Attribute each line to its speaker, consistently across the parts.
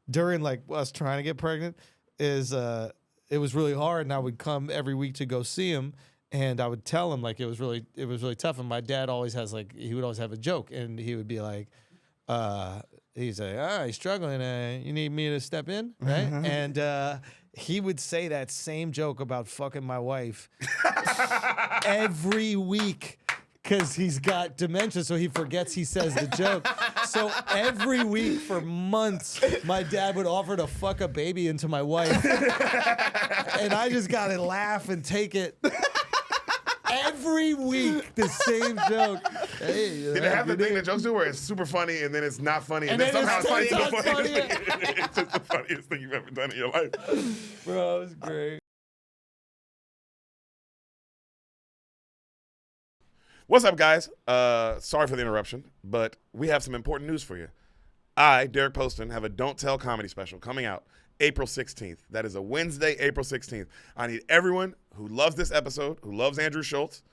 Speaker 1: during like us trying to get pregnant is it was really hard, and I would come every week to go see him, and I would tell him like it was really tough. And my dad always has like he would always have a joke, and he would be like, he's like, he's struggling, you need me to step in, right? And he would say that same joke about fucking my wife every week. Because he's got dementia, so he forgets he says the joke. So every week for months, my dad would offer to fuck a baby into my wife. And I just got to laugh and take it. Every week, the same joke. Hey,
Speaker 2: did it have the thing that jokes do where it's super funny and then it's not funny and then somehow it's funny? It's just the funniest thing you've ever done in your life.
Speaker 1: Bro, it was great.
Speaker 2: What's up, guys? Sorry for the interruption, but we have some important news for you. I, Deric Poston, have a Don't Tell comedy special coming out April 16th. That is a Wednesday, April 16th. I need everyone who loves this episode, who loves Andrew Schulz,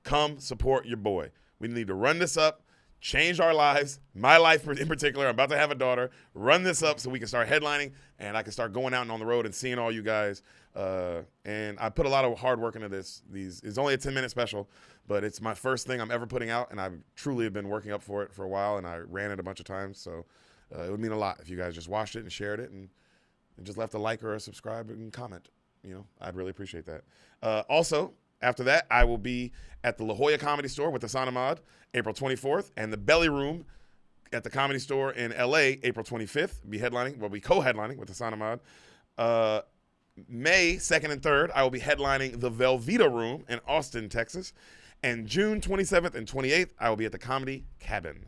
Speaker 2: come support your boy. We need to run this up, change our lives, my life in particular. I'm about to have a daughter. Run this up so we can start headlining and I can start going out and on the road and seeing all you guys. And I put a lot of hard work into this. It's only a 10-minute special, but it's my first thing I'm ever putting out, and I truly have been working up for it for a while, and I ran it a bunch of times. So it would mean a lot if you guys just watched it and shared it and just left a like or a subscribe and comment. I'd really appreciate that. Also, after that, I will be at the La Jolla Comedy Store with Ehsan Ahmad, April 24th, and the Belly Room at the Comedy Store in L.A., April 25th. We'll be co-headlining with Ehsan Ahmad. May 2nd and 3rd, I will be headlining the Velveeta Room in Austin, Texas. And June 27th and 28th, I will be at the Comedy Cabin.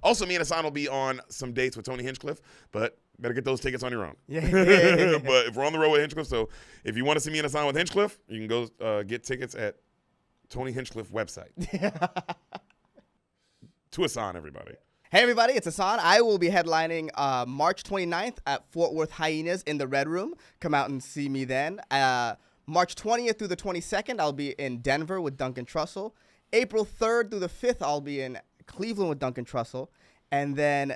Speaker 2: Also, me and Ehsan will be on some dates with Tony Hinchcliffe, but better get those tickets on your own. Yeah. But if we're on the road with Hinchcliffe, so if you want to see me and Ehsan with Hinchcliffe, you can go get tickets at Tony Hinchcliffe website. To Ehsan, everybody.
Speaker 3: Hey everybody, it's Ehsan. I will be headlining March 29th at Fort Worth Hyenas in the Red Room. Come out and see me then. March 20th through the 22nd, I'll be in Denver with Duncan Trussell. April 3rd through the 5th, I'll be in Cleveland with Duncan Trussell. And then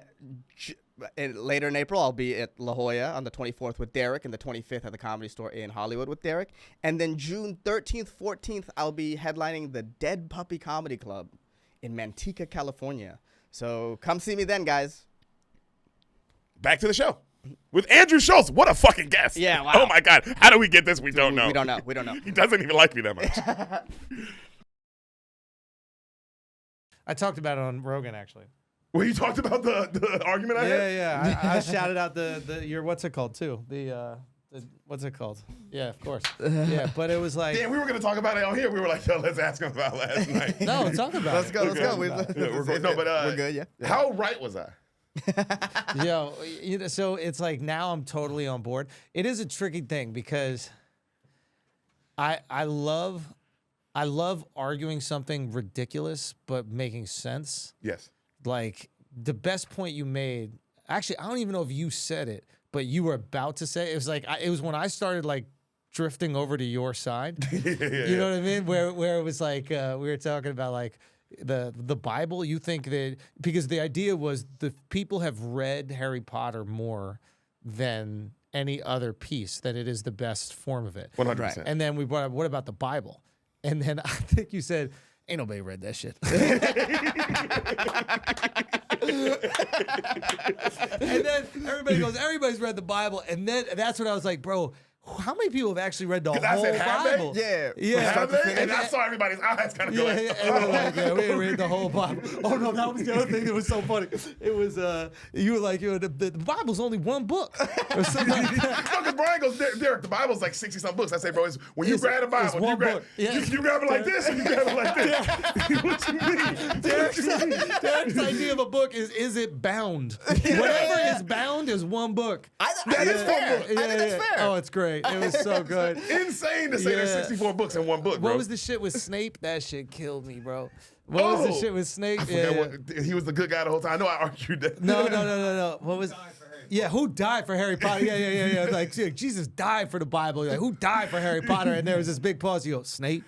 Speaker 3: later in April, I'll be at La Jolla on the 24th with Deric and the 25th at the Comedy Store in Hollywood with Deric. And then June 13th, 14th, I'll be headlining the Dead Puppy Comedy Club in Manteca, California. So come see me then, guys.
Speaker 2: Back to the show with Andrew Schulz. What a fucking guest.
Speaker 3: Yeah, wow.
Speaker 2: Oh, my God. How do we get this? We don't know.
Speaker 3: We don't know.
Speaker 2: He doesn't even like me that much.
Speaker 1: I talked about it on Rogan, actually.
Speaker 2: Well, you talked about the argument I had?
Speaker 1: Yeah. I shouted out your what's it called, too? What's it called? Yeah, of course. Yeah, but it was like...
Speaker 2: Damn, we were going to talk about it on here. We were like, yo, let's ask him about last night.
Speaker 1: No, talk about
Speaker 3: Let's
Speaker 1: it.
Speaker 3: go.
Speaker 2: We're
Speaker 3: good, yeah.
Speaker 2: How right was I?
Speaker 1: So it's like now I'm totally on board. It is a tricky thing because I love arguing something ridiculous but making sense.
Speaker 2: Yes.
Speaker 1: Like the best point you made, actually, I don't even know if you said it, but you were about to say it. It was like it was when I started like drifting over to your side. You know what I mean? Where it was like we were talking about like the Bible. You think that because the idea was the people have read Harry Potter more than any other piece, that it is the best form of it.
Speaker 2: 100%.
Speaker 1: And then we brought up, what about the Bible? And then I think you said, ain't nobody read that shit. And then everybody goes, everybody's read the Bible. And then that's when I was like, bro, how many people have actually read the whole Bible?
Speaker 3: Yeah.
Speaker 2: Have they? And I saw everybody's eyes kind of go like,
Speaker 1: and they're like, yeah, we didn't read the whole Bible. Oh, no, that was the other thing that was so funny. It was, you were like, the Bible's only one book. Or something like that.
Speaker 2: No, because Brian goes, Deric, the Bible's like 60-some books. I say, bro, when you grab the Bible, you grab it like this, or you grab it like this. What you mean?
Speaker 1: Deric's idea of a book is it bound? Whatever is bound is one book.
Speaker 2: That is fair.
Speaker 3: I think that's fair.
Speaker 1: Oh, it's great. It was so good.
Speaker 2: Insane to say there's 64 books in one book, bro.
Speaker 1: What was the shit with Snape? That shit killed me, bro. What was the shit with Snape?
Speaker 2: I forgot what, he was the good guy the whole time. I know I argued that.
Speaker 1: No. What was? Yeah, who died for Harry Potter? Yeah. Like Jesus died for the Bible. Like, who died for Harry Potter? And there was this big pause. You go, Snape.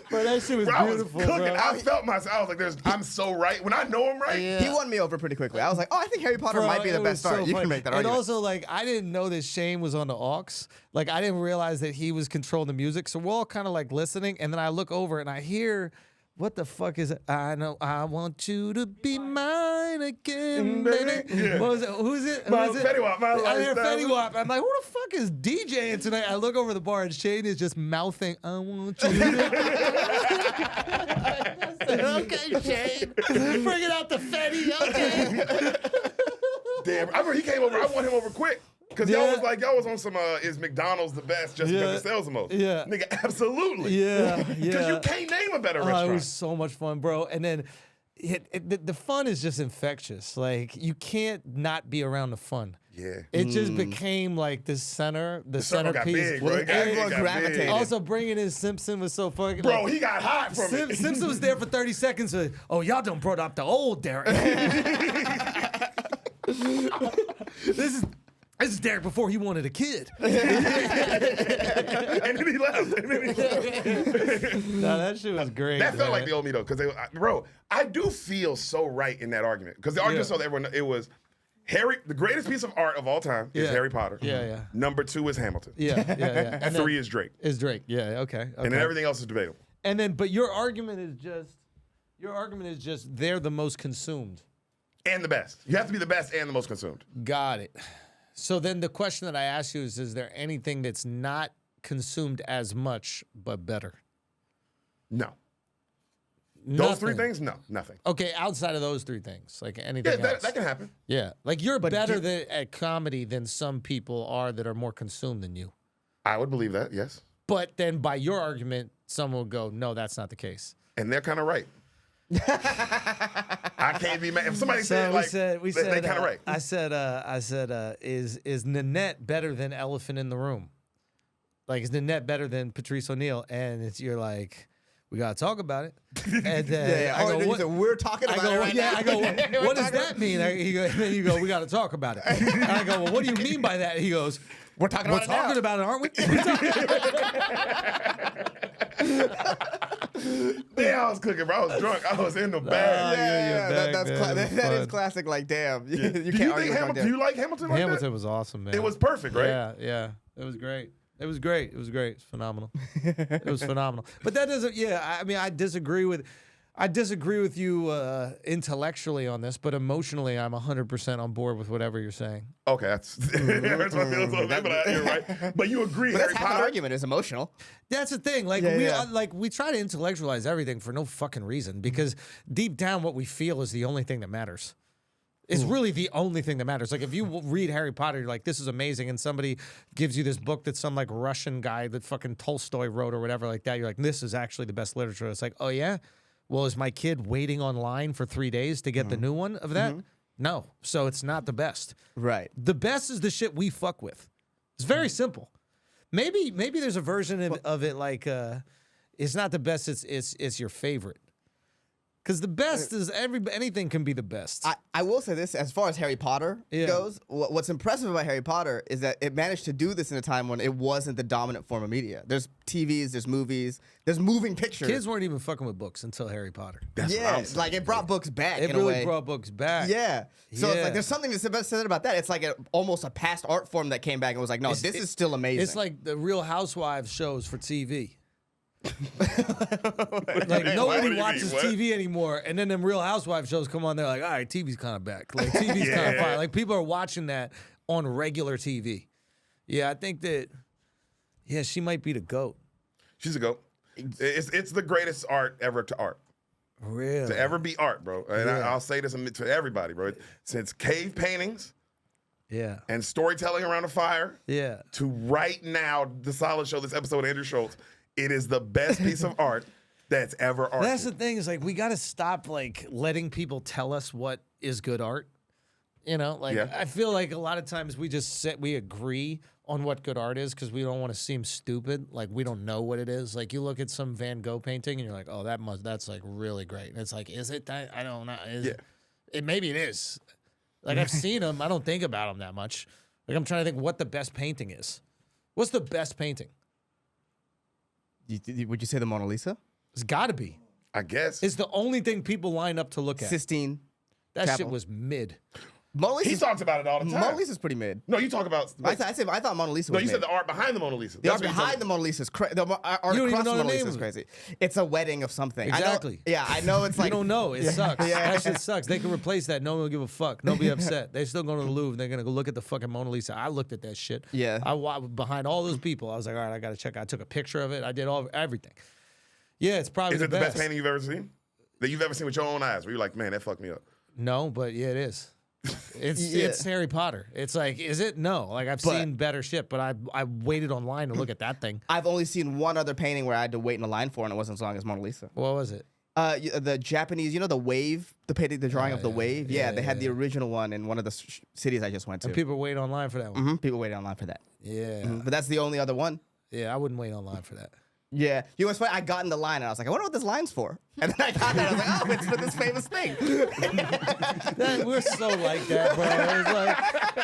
Speaker 1: Bro, that shit was
Speaker 2: Bro, I was
Speaker 1: beautiful,
Speaker 2: cooking.
Speaker 1: bro.
Speaker 2: I felt myself. I was like, I'm so right. When I know I'm right.
Speaker 1: Yeah.
Speaker 3: He won me over pretty quickly. I was like, oh, I think Harry Potter
Speaker 1: Bro,
Speaker 3: might be the
Speaker 1: it
Speaker 3: best
Speaker 1: was so
Speaker 3: art. You
Speaker 1: funny.
Speaker 3: can make that
Speaker 1: And
Speaker 3: argument.
Speaker 1: also, like, I didn't know that Shane was on the aux. Like, I didn't realize that he was controlling the music. So we're all kind of like listening, and then I look over and I hear, what the fuck is it? I know I want you to be mine again, baby.
Speaker 2: Yeah.
Speaker 1: What was it? Who's it?
Speaker 2: My
Speaker 1: Who's it?
Speaker 2: Fetty Wap, my
Speaker 1: I hear
Speaker 2: lifestyle.
Speaker 1: Fetty Wap. I'm like, who the fuck is DJing tonight? I look over the bar and Shane is just mouthing, I want you to. I said, okay, Shane, bringing out the Fetty, okay.
Speaker 2: Damn. I remember he came over. I want him over quick. Because y'all
Speaker 1: Yeah.
Speaker 2: was like, y'all was on some, is McDonald's the best just
Speaker 1: Yeah.
Speaker 2: because it sells the most?
Speaker 1: Yeah.
Speaker 2: Nigga, absolutely.
Speaker 1: Yeah,
Speaker 2: Because
Speaker 1: yeah.
Speaker 2: you can't name a better
Speaker 1: Oh,
Speaker 2: restaurant.
Speaker 1: it was so much fun, bro. And then the fun is just infectious. Like, you can't not be around the fun.
Speaker 2: Yeah.
Speaker 1: It just became like the center, the
Speaker 2: circle got
Speaker 1: centerpiece.
Speaker 2: big, bro. It got- it
Speaker 3: everyone
Speaker 2: got
Speaker 3: gravitated.
Speaker 2: big.
Speaker 1: Also, bringing in Simpson was so fucking.
Speaker 2: Bro,
Speaker 1: like,
Speaker 2: he got hot from it.
Speaker 1: Simpson was there for 30 seconds. Oh, y'all done brought up the old Derek. This is Derek before he wanted a kid.
Speaker 2: And then he left.
Speaker 1: No, that shit was great.
Speaker 2: That felt
Speaker 1: man.
Speaker 2: like the old me though, because bro, I do feel so right in that argument. Because the argument
Speaker 1: Yeah.
Speaker 2: so that everyone, it was Harry, the greatest piece of art of all time is
Speaker 1: Yeah.
Speaker 2: Harry Potter.
Speaker 1: Yeah, yeah.
Speaker 2: Number 2 is Hamilton.
Speaker 1: Yeah.
Speaker 2: And 3 is Drake.
Speaker 1: Is Drake. Yeah, okay.
Speaker 2: And then everything else is debatable.
Speaker 1: And then, but your argument is just they're the most consumed.
Speaker 2: And the best. You have to be the best and the most consumed.
Speaker 1: Got it. So then the question that I ask you is there anything that's not consumed as much but better?
Speaker 2: No. Those 3
Speaker 1: Nothing.
Speaker 2: things? No, nothing.
Speaker 1: Okay, outside of those 3 things, like anything
Speaker 2: Yeah,
Speaker 1: else.
Speaker 2: that can happen.
Speaker 1: Yeah, like you're
Speaker 3: But
Speaker 1: better
Speaker 3: do-
Speaker 1: at comedy than some people are that are more consumed than you.
Speaker 2: I would believe that, yes.
Speaker 1: But then by your argument, someone will go, no, that's not the case.
Speaker 2: And they're kind of right. I can't be mad. If somebody
Speaker 1: So
Speaker 2: said, like,
Speaker 1: we
Speaker 2: they're
Speaker 1: said,
Speaker 2: kind of right.
Speaker 1: I said, is Nanette better than Elephant in the Room? Like, is Nanette better than Patrice O'Neal? And you're like, we gotta talk about it. And then I
Speaker 3: Oh,
Speaker 1: go,
Speaker 3: no, you
Speaker 1: what?
Speaker 3: said, we're talking
Speaker 1: I
Speaker 3: about
Speaker 1: go,
Speaker 3: it right
Speaker 1: yeah.
Speaker 3: now.
Speaker 1: I go, what does that mean? And then you go, we gotta talk about it. And I go, well, what do you mean by that? He goes,
Speaker 3: We're talking
Speaker 1: we're
Speaker 3: about it now.
Speaker 1: talking about it, aren't we?
Speaker 2: Damn, I was cooking, bro. I was drunk. I was in the bag.
Speaker 1: yeah, back
Speaker 3: that's
Speaker 1: then, it was
Speaker 3: that is
Speaker 1: fun.
Speaker 3: classic. Like, damn, you
Speaker 2: Do
Speaker 3: can't
Speaker 2: you
Speaker 3: argue
Speaker 2: think
Speaker 3: with
Speaker 2: Hamilton?
Speaker 3: that.
Speaker 2: Do you like Hamilton like
Speaker 1: Hamilton
Speaker 2: that?
Speaker 1: was awesome, man.
Speaker 2: It was perfect, right?
Speaker 1: Yeah. It was great. It was great. It was great. It's phenomenal. It was phenomenal. But that doesn't. Yeah, I mean, I disagree with you intellectually on this, but emotionally, I'm 100% on board with whatever you're saying.
Speaker 2: Okay, that's hurts my feelings a little bit, but you're right. But you agree,
Speaker 3: But
Speaker 2: Harry
Speaker 3: that's half an
Speaker 2: Potter.
Speaker 3: argument. Is emotional.
Speaker 1: That's the thing. Like
Speaker 3: Yeah.
Speaker 1: we try to intellectualize everything for no fucking reason because deep down, what we feel is the only thing that matters. It's really the only thing that matters. Like if you read Harry Potter, you're like, this is amazing, and somebody gives you this book that some like Russian guy that fucking Tolstoy wrote or whatever like that. You're like, this is actually the best literature. It's like, oh yeah, well, is my kid waiting online for 3 days to get the new one of that? No, so it's not the best.
Speaker 3: Right.
Speaker 1: The best is the shit we fuck with. It's very simple. Maybe there's a version of it like it's not the best. It's your favorite. Because the best is anything can be the best.
Speaker 3: I will say this, as far as Harry Potter
Speaker 1: Yeah.
Speaker 3: goes, what's impressive about Harry Potter is that it managed to do this in a time when it wasn't the dominant form of media. There's TVs, there's movies, there's moving pictures.
Speaker 1: Kids weren't even fucking with books until Harry Potter.
Speaker 2: That's what
Speaker 3: yeah,
Speaker 2: I'm saying.
Speaker 3: like it brought books back
Speaker 1: It
Speaker 3: in a
Speaker 1: really
Speaker 3: way.
Speaker 1: brought books back.
Speaker 3: Yeah. So it's
Speaker 1: Yeah.
Speaker 3: like there's something to be said about that. It's like almost a past art form that came back and was like, no, this is still amazing.
Speaker 1: It's like the Real Housewives shows for TV. Like
Speaker 2: What
Speaker 1: nobody
Speaker 2: do you
Speaker 1: watches
Speaker 2: mean? What?
Speaker 1: TV anymore, and then them Real Housewives shows come on. They're like, all right, TV's kind of back. Like TV's kind of
Speaker 2: Yeah.
Speaker 1: fine. Like people are watching that on regular TV. Yeah, I think that. Yeah, she might be the GOAT.
Speaker 2: She's a goat. It's the greatest art ever to art.
Speaker 1: Really?
Speaker 2: To ever be art, bro. And
Speaker 1: Yeah.
Speaker 2: I'll say this to everybody, bro. Since cave paintings
Speaker 1: Yeah.
Speaker 2: and storytelling around a fire
Speaker 1: Yeah.
Speaker 2: to right now, the Solid Show, this episode with Andrew Schulz, it is the best piece of art that's ever art.
Speaker 1: That's the thing is like we got to stop like letting people tell us what is good art. You know, like
Speaker 2: Yeah.
Speaker 1: I feel like a lot of times we agree on what good art is because we don't want to seem stupid. Like we don't know what it is. Like you look at some Van Gogh painting and you're like, oh, that's like really great. And it's like, is it that? I don't know. Maybe it is. Like I've seen them. I don't think about them that much. Like I'm trying to think what the best painting is. What's the best painting?
Speaker 3: Would you say the Mona Lisa?
Speaker 1: It's got to be.
Speaker 2: I guess.
Speaker 1: It's the only thing people line up to look at.
Speaker 3: Sistine.
Speaker 1: That shit
Speaker 3: Chapel.
Speaker 1: was mid.
Speaker 3: Mona Lisa.
Speaker 2: He talks about it all the time.
Speaker 3: Mona Lisa's pretty mid.
Speaker 2: No, you talk about.
Speaker 3: I thought Mona Lisa
Speaker 2: no,
Speaker 3: was
Speaker 2: you
Speaker 3: mid.
Speaker 2: said the art behind the Mona Lisa.
Speaker 3: The art behind the Mona Lisa is crazy. The art
Speaker 1: You don't even
Speaker 3: across
Speaker 1: know
Speaker 3: the
Speaker 1: the
Speaker 3: Mona
Speaker 1: name
Speaker 3: Lisa is
Speaker 1: of it.
Speaker 3: crazy. It's a wedding of something.
Speaker 1: Exactly.
Speaker 3: I know it's like.
Speaker 1: You don't know. It sucks.
Speaker 3: Yeah.
Speaker 1: That shit sucks. They can replace that. No one will give a fuck. Nobody upset. They're still going to the Louvre. They're going to go look at the fucking Mona Lisa. I looked at that shit.
Speaker 3: Yeah.
Speaker 1: Behind all those people, I was like, all right, I got to check. I took a picture of it. I did everything. Yeah, it's probably
Speaker 2: Is
Speaker 1: the
Speaker 2: it the best painting you've ever seen? That you've ever seen with your own eyes? Where you're like, man, that fucked me up.
Speaker 1: No, but yeah, it is. It's
Speaker 3: Yeah.
Speaker 1: it's Harry Potter. It's like, is it? No. Like I've seen better shit, but I waited online to look at that thing.
Speaker 3: I've only seen one other painting where I had to wait in a line for, and it wasn't as long as Mona Lisa.
Speaker 1: What was it?
Speaker 3: The Japanese, the wave, the painting, the drawing of the wave. Yeah, they had the original one in one of the cities I just went to.
Speaker 1: And people wait online for that one.
Speaker 3: People waited online for that.
Speaker 1: Yeah.
Speaker 3: But that's the only other one.
Speaker 1: Yeah, I wouldn't wait online for that.
Speaker 3: Yeah. You know what's funny? I got in the line and I was like, I wonder what this line's for. And then I got there and I was like, oh, it's for this famous thing.
Speaker 1: We're so like that, bro. It's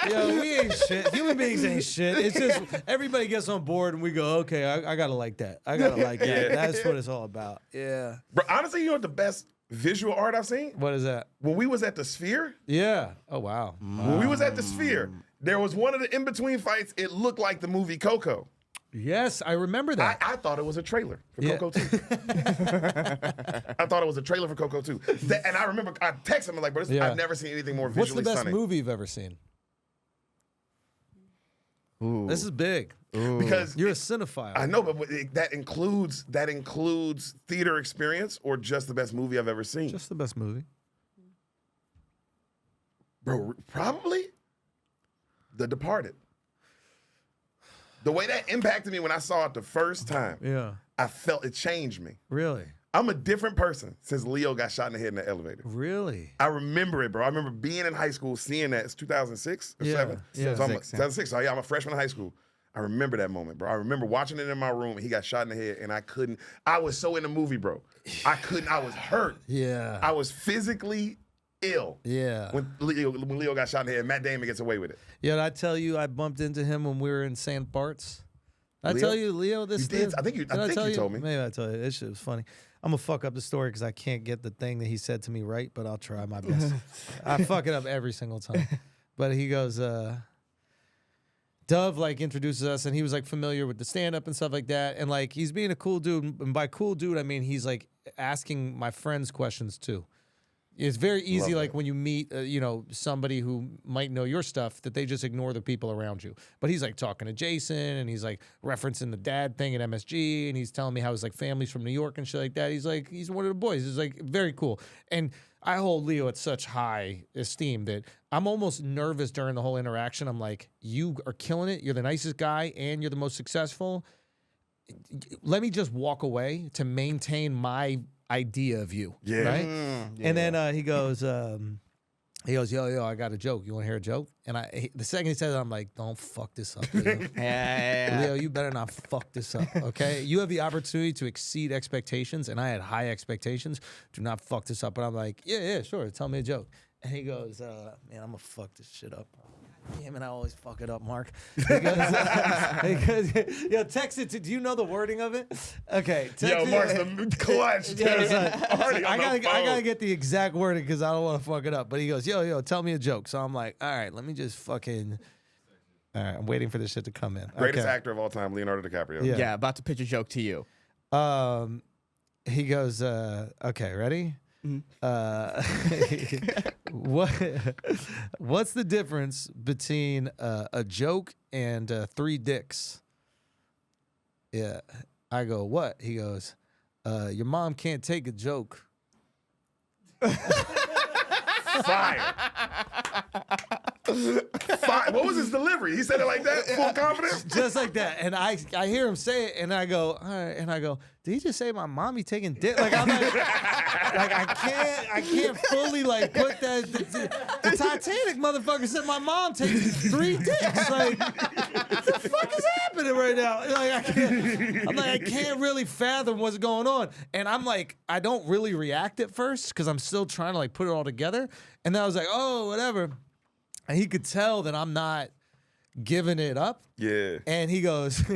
Speaker 1: like, yo, we ain't shit. Human beings ain't shit. It's just everybody gets on board and we go, okay, I gotta like that. I gotta like that.
Speaker 2: Yeah.
Speaker 1: That's what it's all about. Yeah.
Speaker 2: Bro, honestly, you know what the best visual art I've seen?
Speaker 1: What is that?
Speaker 2: When we was at the Sphere.
Speaker 1: Yeah. Oh wow.
Speaker 2: When we was at the Sphere, there was one of the in-between fights. It looked like the movie Coco.
Speaker 1: Yes, I remember that.
Speaker 2: I thought it was a trailer for
Speaker 1: Yeah.
Speaker 2: Coco 2. I thought it was a trailer for Coco 2. And I remember I texted him like, bro,
Speaker 1: Yeah.
Speaker 2: I've never seen anything more
Speaker 1: What's
Speaker 2: visually
Speaker 1: the best
Speaker 2: stunning.
Speaker 1: movie you've ever seen?
Speaker 3: Ooh.
Speaker 1: This is big.
Speaker 2: Because
Speaker 1: You're a cinephile.
Speaker 2: I know, but that includes theater experience or just the best movie I've ever seen.
Speaker 1: Just the best movie.
Speaker 2: Bro, probably The Departed. The way that impacted me when I saw it the first time,
Speaker 1: Yeah.
Speaker 2: I felt it changed me.
Speaker 1: Really?
Speaker 2: I'm a different person since Leo got shot in the head in the elevator.
Speaker 1: Really?
Speaker 2: I remember it, bro. I remember being in high school, seeing that. It's 2006 or
Speaker 1: Yeah,
Speaker 2: 7?
Speaker 1: yeah.
Speaker 2: So I'm
Speaker 3: 2006,
Speaker 2: 2006. So yeah, I'm a freshman in high school. I remember that moment, bro. I remember watching it in my room and he got shot in the head and I was so in the movie, bro. I was hurt.
Speaker 1: Yeah.
Speaker 2: I was physically ill.
Speaker 1: Yeah.
Speaker 2: When Leo got shot in the head, and Matt Damon gets away with it.
Speaker 1: Yeah, did I tell you I bumped into him when we were in St. Bart's? I
Speaker 2: Leo?
Speaker 1: tell you, Leo, this
Speaker 2: You did?
Speaker 1: this-
Speaker 2: I think you
Speaker 1: tell
Speaker 2: told me.
Speaker 1: Maybe I told you. This shit was funny. I'm gonna fuck up the story because I can't get the thing that he said to me right, but I'll try my best. I fuck it up every single time. But he goes, Dove like introduces us, and he was like familiar with the stand-up and stuff like that, and like he's being a cool dude. And by cool dude, I mean he's like asking my friends questions too. It's very easy,
Speaker 2: Love
Speaker 1: like
Speaker 2: that.
Speaker 1: when you meet, somebody who might know your stuff, that they just ignore the people around you. But he's like talking to Jason, and he's like referencing the dad thing at MSG, and he's telling me how his like family's from New York and shit like that. He's like, he's one of the boys. He's like very cool. And I hold Leo at such high esteem that I'm almost nervous during the whole interaction. I'm like, you are killing it. You're the nicest guy, and you're the most successful. Let me just walk away to maintain my idea of you.
Speaker 2: Yeah.
Speaker 1: Right?
Speaker 3: Yeah.
Speaker 1: And then he goes, yo, I got a joke. You want to hear a joke? And the second he says it, I'm like, don't fuck this up, Leo.
Speaker 3: Yeah.
Speaker 1: Leo, you better not fuck this up, okay? You have the opportunity to exceed expectations, and I had high expectations. Do not fuck this up. But I'm like, yeah, sure. Tell me a joke. And he goes, man, I'm going to fuck this shit up. Damn it, I always fuck it up, Mark. He goes, yo, text it to, do you know the wording of it? Okay. Text
Speaker 2: Yo,
Speaker 1: it-
Speaker 2: Mark's the clutch.
Speaker 1: Yeah,
Speaker 2: dude.
Speaker 1: son.
Speaker 2: Already on
Speaker 1: I
Speaker 2: the phone.
Speaker 1: gotta get the exact wording because I don't want to fuck it up. But he goes, yo, tell me a joke. So I'm like, all right, let me just fucking. All right, I'm waiting for this shit to come in.
Speaker 2: Greatest
Speaker 1: Okay.
Speaker 2: actor of all time, Leonardo DiCaprio.
Speaker 1: Yeah.
Speaker 3: Yeah, about to pitch a joke to you.
Speaker 1: He goes, okay, ready? What's the difference between a joke and 3 dicks? Yeah. I go, what? He goes, your mom can't take a joke.
Speaker 2: Fire. Fire. What was his delivery? He said it like that? Full confidence?
Speaker 1: Just like that. And I hear him say it, and I go, all right. And I go, did he just say my mommy taking dick? Like I'm like I can't fully like put that. The Titanic motherfucker said my mom takes 3 dicks. Like what the fuck is happening right now? Like I can't really fathom what's going on. And I'm like, I don't really react at first because I'm still trying to like put it all together. And then I was like, oh, whatever. And he could tell that I'm not giving it up.
Speaker 2: Yeah.
Speaker 1: And he goes, and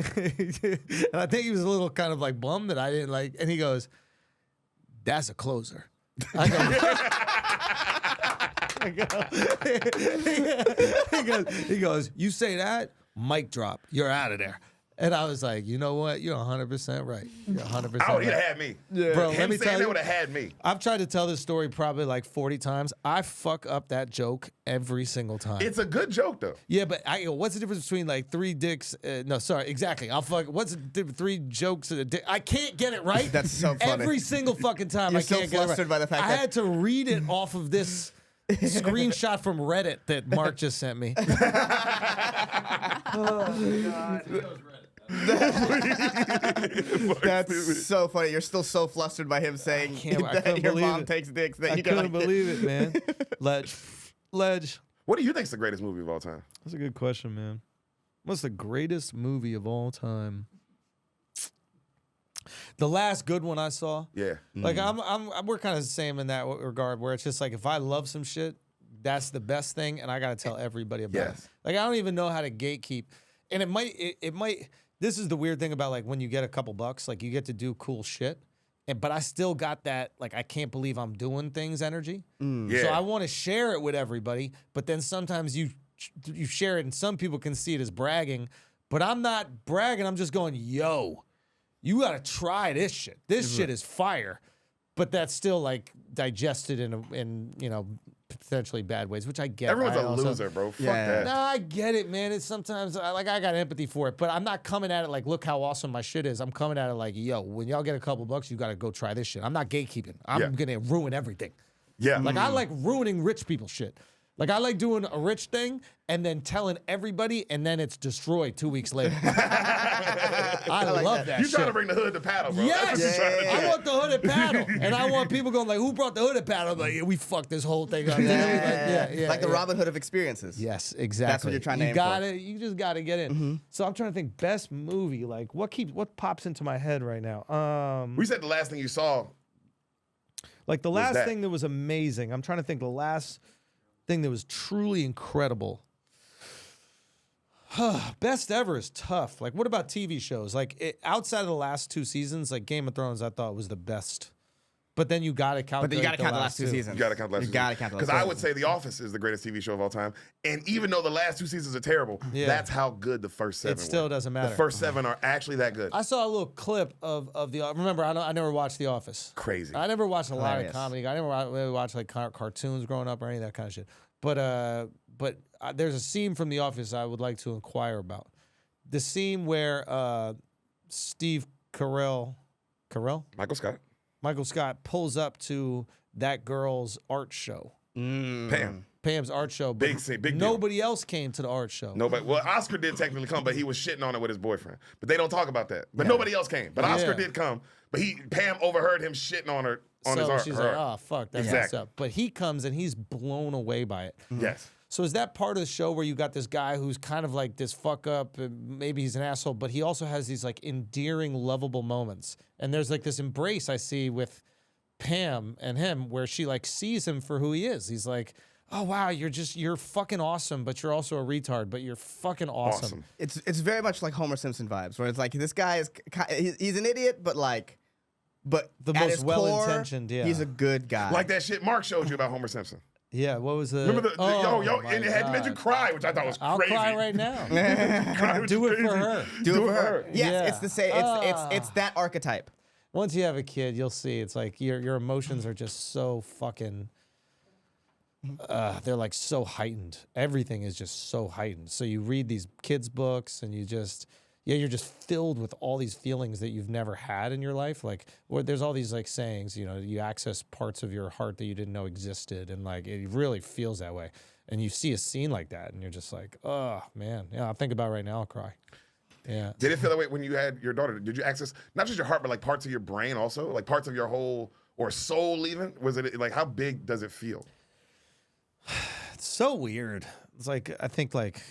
Speaker 1: I think he was a little kind of like bummed that I didn't like, and he goes, that's a closer. I go, he goes, you say that, mic drop, you're out of there. And I was like, you know what? You're 100% right. You're 100%
Speaker 2: Oh,
Speaker 1: right.
Speaker 2: he'd have had me.
Speaker 1: Yeah. Bro,
Speaker 2: Him
Speaker 1: let me
Speaker 2: saying
Speaker 1: tell
Speaker 2: that
Speaker 1: you,
Speaker 2: would have had me.
Speaker 1: I've tried to tell this story probably like 40 times. I fuck up that joke every single time.
Speaker 2: It's a good joke, though.
Speaker 1: Yeah, but what's the difference between like 3 dicks? No, sorry, exactly. What's the difference 3 jokes and a dick? I can't get it right.
Speaker 3: That's so funny.
Speaker 1: Every single fucking time
Speaker 3: You're
Speaker 1: I can't
Speaker 3: so
Speaker 1: get it
Speaker 3: flustered
Speaker 1: right.
Speaker 3: by the fact
Speaker 1: I
Speaker 3: that-
Speaker 1: had to read it off of this screenshot from Reddit that Mark just sent me.
Speaker 3: That's so funny. You're still so flustered by him saying
Speaker 1: I
Speaker 3: that
Speaker 1: couldn't
Speaker 3: your
Speaker 1: believe
Speaker 3: mom
Speaker 1: it.
Speaker 3: takes dicks. That
Speaker 1: I
Speaker 3: you
Speaker 1: couldn't believe it, man. Ledge.
Speaker 2: What do you think is the greatest movie of all time?
Speaker 1: That's a good question, man. What's the greatest movie of all time? The last good one I saw.
Speaker 2: Yeah.
Speaker 1: Like we're kind of the same in that regard, where it's just like if I love some shit, that's the best thing, and I gotta tell everybody about it.
Speaker 2: Yes.
Speaker 1: Like I don't even know how to gatekeep, and it might. This is the weird thing about like when you get a couple bucks, like you get to do cool shit, but I still got that like I can't believe I'm doing things energy.
Speaker 2: Yeah.
Speaker 1: So I want to share it with everybody, but then sometimes you share it, and some people can see it as bragging, but I'm not bragging. I'm just going, yo. You gotta try this shit. This shit is fire, but that's still like digested in potentially bad ways, which I get.
Speaker 2: Everyone's
Speaker 1: I
Speaker 2: a
Speaker 1: also-
Speaker 2: loser, bro. Fuck
Speaker 3: Yeah.
Speaker 2: that.
Speaker 1: No, I get it, man. It's sometimes I got empathy for it, but I'm not coming at it like, look how awesome my shit is. I'm coming at it like, yo, when y'all get a couple bucks, you gotta go try this shit. I'm not gatekeeping. I'm
Speaker 2: Yeah.
Speaker 1: gonna ruin everything.
Speaker 2: Yeah.
Speaker 1: Like I like ruining rich people shit. Like I like doing a rich thing and then telling everybody, and then it's destroyed 2 weeks later. I love that
Speaker 2: You
Speaker 1: shit.
Speaker 2: trying to bring the hood to paddle, bro.
Speaker 1: Yes,
Speaker 2: That's what you're trying to do.
Speaker 1: I want the hooded paddle, and I want people going like, "Who brought the hooded paddle?" I'm like, yeah, we fucked this whole thing up.
Speaker 3: Like the Robin Hood of experiences.
Speaker 1: Yes, exactly.
Speaker 3: That's what you're trying to
Speaker 1: you
Speaker 3: aim
Speaker 1: got
Speaker 3: for.
Speaker 1: it. You just got to get in. So I'm trying to think best movie. Like what pops into my head right now?
Speaker 2: We said the last thing you saw.
Speaker 1: Like the last
Speaker 2: that?
Speaker 1: thing that was amazing. I'm trying to think the last thing that was truly incredible. Best ever is tough. Like, what about TV shows? Like, outside of the last 2 seasons, like Game of Thrones, I thought was the best. But then you got to count.
Speaker 3: But then you got to count the last 2 seasons.
Speaker 2: You got to count the last
Speaker 3: You got to count the last
Speaker 2: Because
Speaker 3: 2
Speaker 2: I would
Speaker 3: seasons.
Speaker 2: say The Office is the greatest TV show of all time. And even though the last 2 seasons are terrible,
Speaker 1: Yeah.
Speaker 2: that's how good the first 7
Speaker 1: It still
Speaker 2: were.
Speaker 1: doesn't matter.
Speaker 2: The first 7 are actually that good.
Speaker 1: I saw a little clip of the. Remember, I never watched The Office.
Speaker 2: Crazy.
Speaker 1: I never watched a lot of
Speaker 3: Hilarious.
Speaker 1: comedy. I never really watched like cartoons growing up or any of that kind of shit. But there's a scene from The Office I would like to inquire about. The scene where Steve Carell,
Speaker 2: Michael Scott.
Speaker 1: pulls up to that girl's art show, Pam's art show. But
Speaker 2: Big scene, big deal.
Speaker 1: nobody else came to the art show.
Speaker 2: Nobody. Well, Oscar did technically come, but he was shitting on it with his boyfriend. But they don't talk about that. But nobody else came. But Oscar
Speaker 1: Yeah.
Speaker 2: did come. But Pam overheard him shitting on her on
Speaker 1: So
Speaker 2: his art.
Speaker 1: she's
Speaker 2: her
Speaker 1: like,
Speaker 2: art.
Speaker 1: oh, fuck, that's
Speaker 2: Exactly.
Speaker 1: what's up. But he comes and he's blown away by it.
Speaker 2: Yes.
Speaker 1: So is that part of the show where you got this guy who's kind of like this fuck up, and maybe he's an asshole, but he also has these like endearing, lovable moments. And there's like this embrace I see with Pam and him where she like sees him for who he is. He's like, oh wow, you're fucking awesome, but you're also a retard, but you're fucking awesome.
Speaker 3: It's very much like Homer Simpson vibes, where it's like this guy is he's an idiot, but
Speaker 1: The
Speaker 3: at
Speaker 1: most
Speaker 3: his
Speaker 1: well-intentioned,
Speaker 3: core,
Speaker 1: yeah.
Speaker 3: he's a good guy.
Speaker 2: Like that shit Mark showed you about Homer Simpson.
Speaker 1: Yeah, what was the
Speaker 2: Remember
Speaker 1: oh,
Speaker 2: and it had made you cry, which I thought was
Speaker 1: I'll
Speaker 2: crazy.
Speaker 1: cry right now.
Speaker 2: Cry, which
Speaker 1: Do
Speaker 2: is
Speaker 1: it for
Speaker 2: crazy.
Speaker 1: her.
Speaker 3: Do it for her. Yes,
Speaker 1: Yeah.
Speaker 3: it's the same. It's that archetype.
Speaker 1: Once you have a kid, you'll see. It's like your emotions are just so fucking. They're like so heightened. Everything is just so heightened. So you read these kids' books, and you're just filled with all these feelings that you've never had in your life. Like, there's all these like sayings. You access parts of your heart that you didn't know existed, and like it really feels that way. And you see a scene like that, and you're just like, oh man, yeah. I'll think about it right now. I'll cry. Yeah.
Speaker 2: Did it feel that way when you had your daughter? Did you access not just your heart, but like parts of your brain also? Like parts of your whole or soul even? Was it like how big does it feel?
Speaker 1: It's so weird. It's like I think like,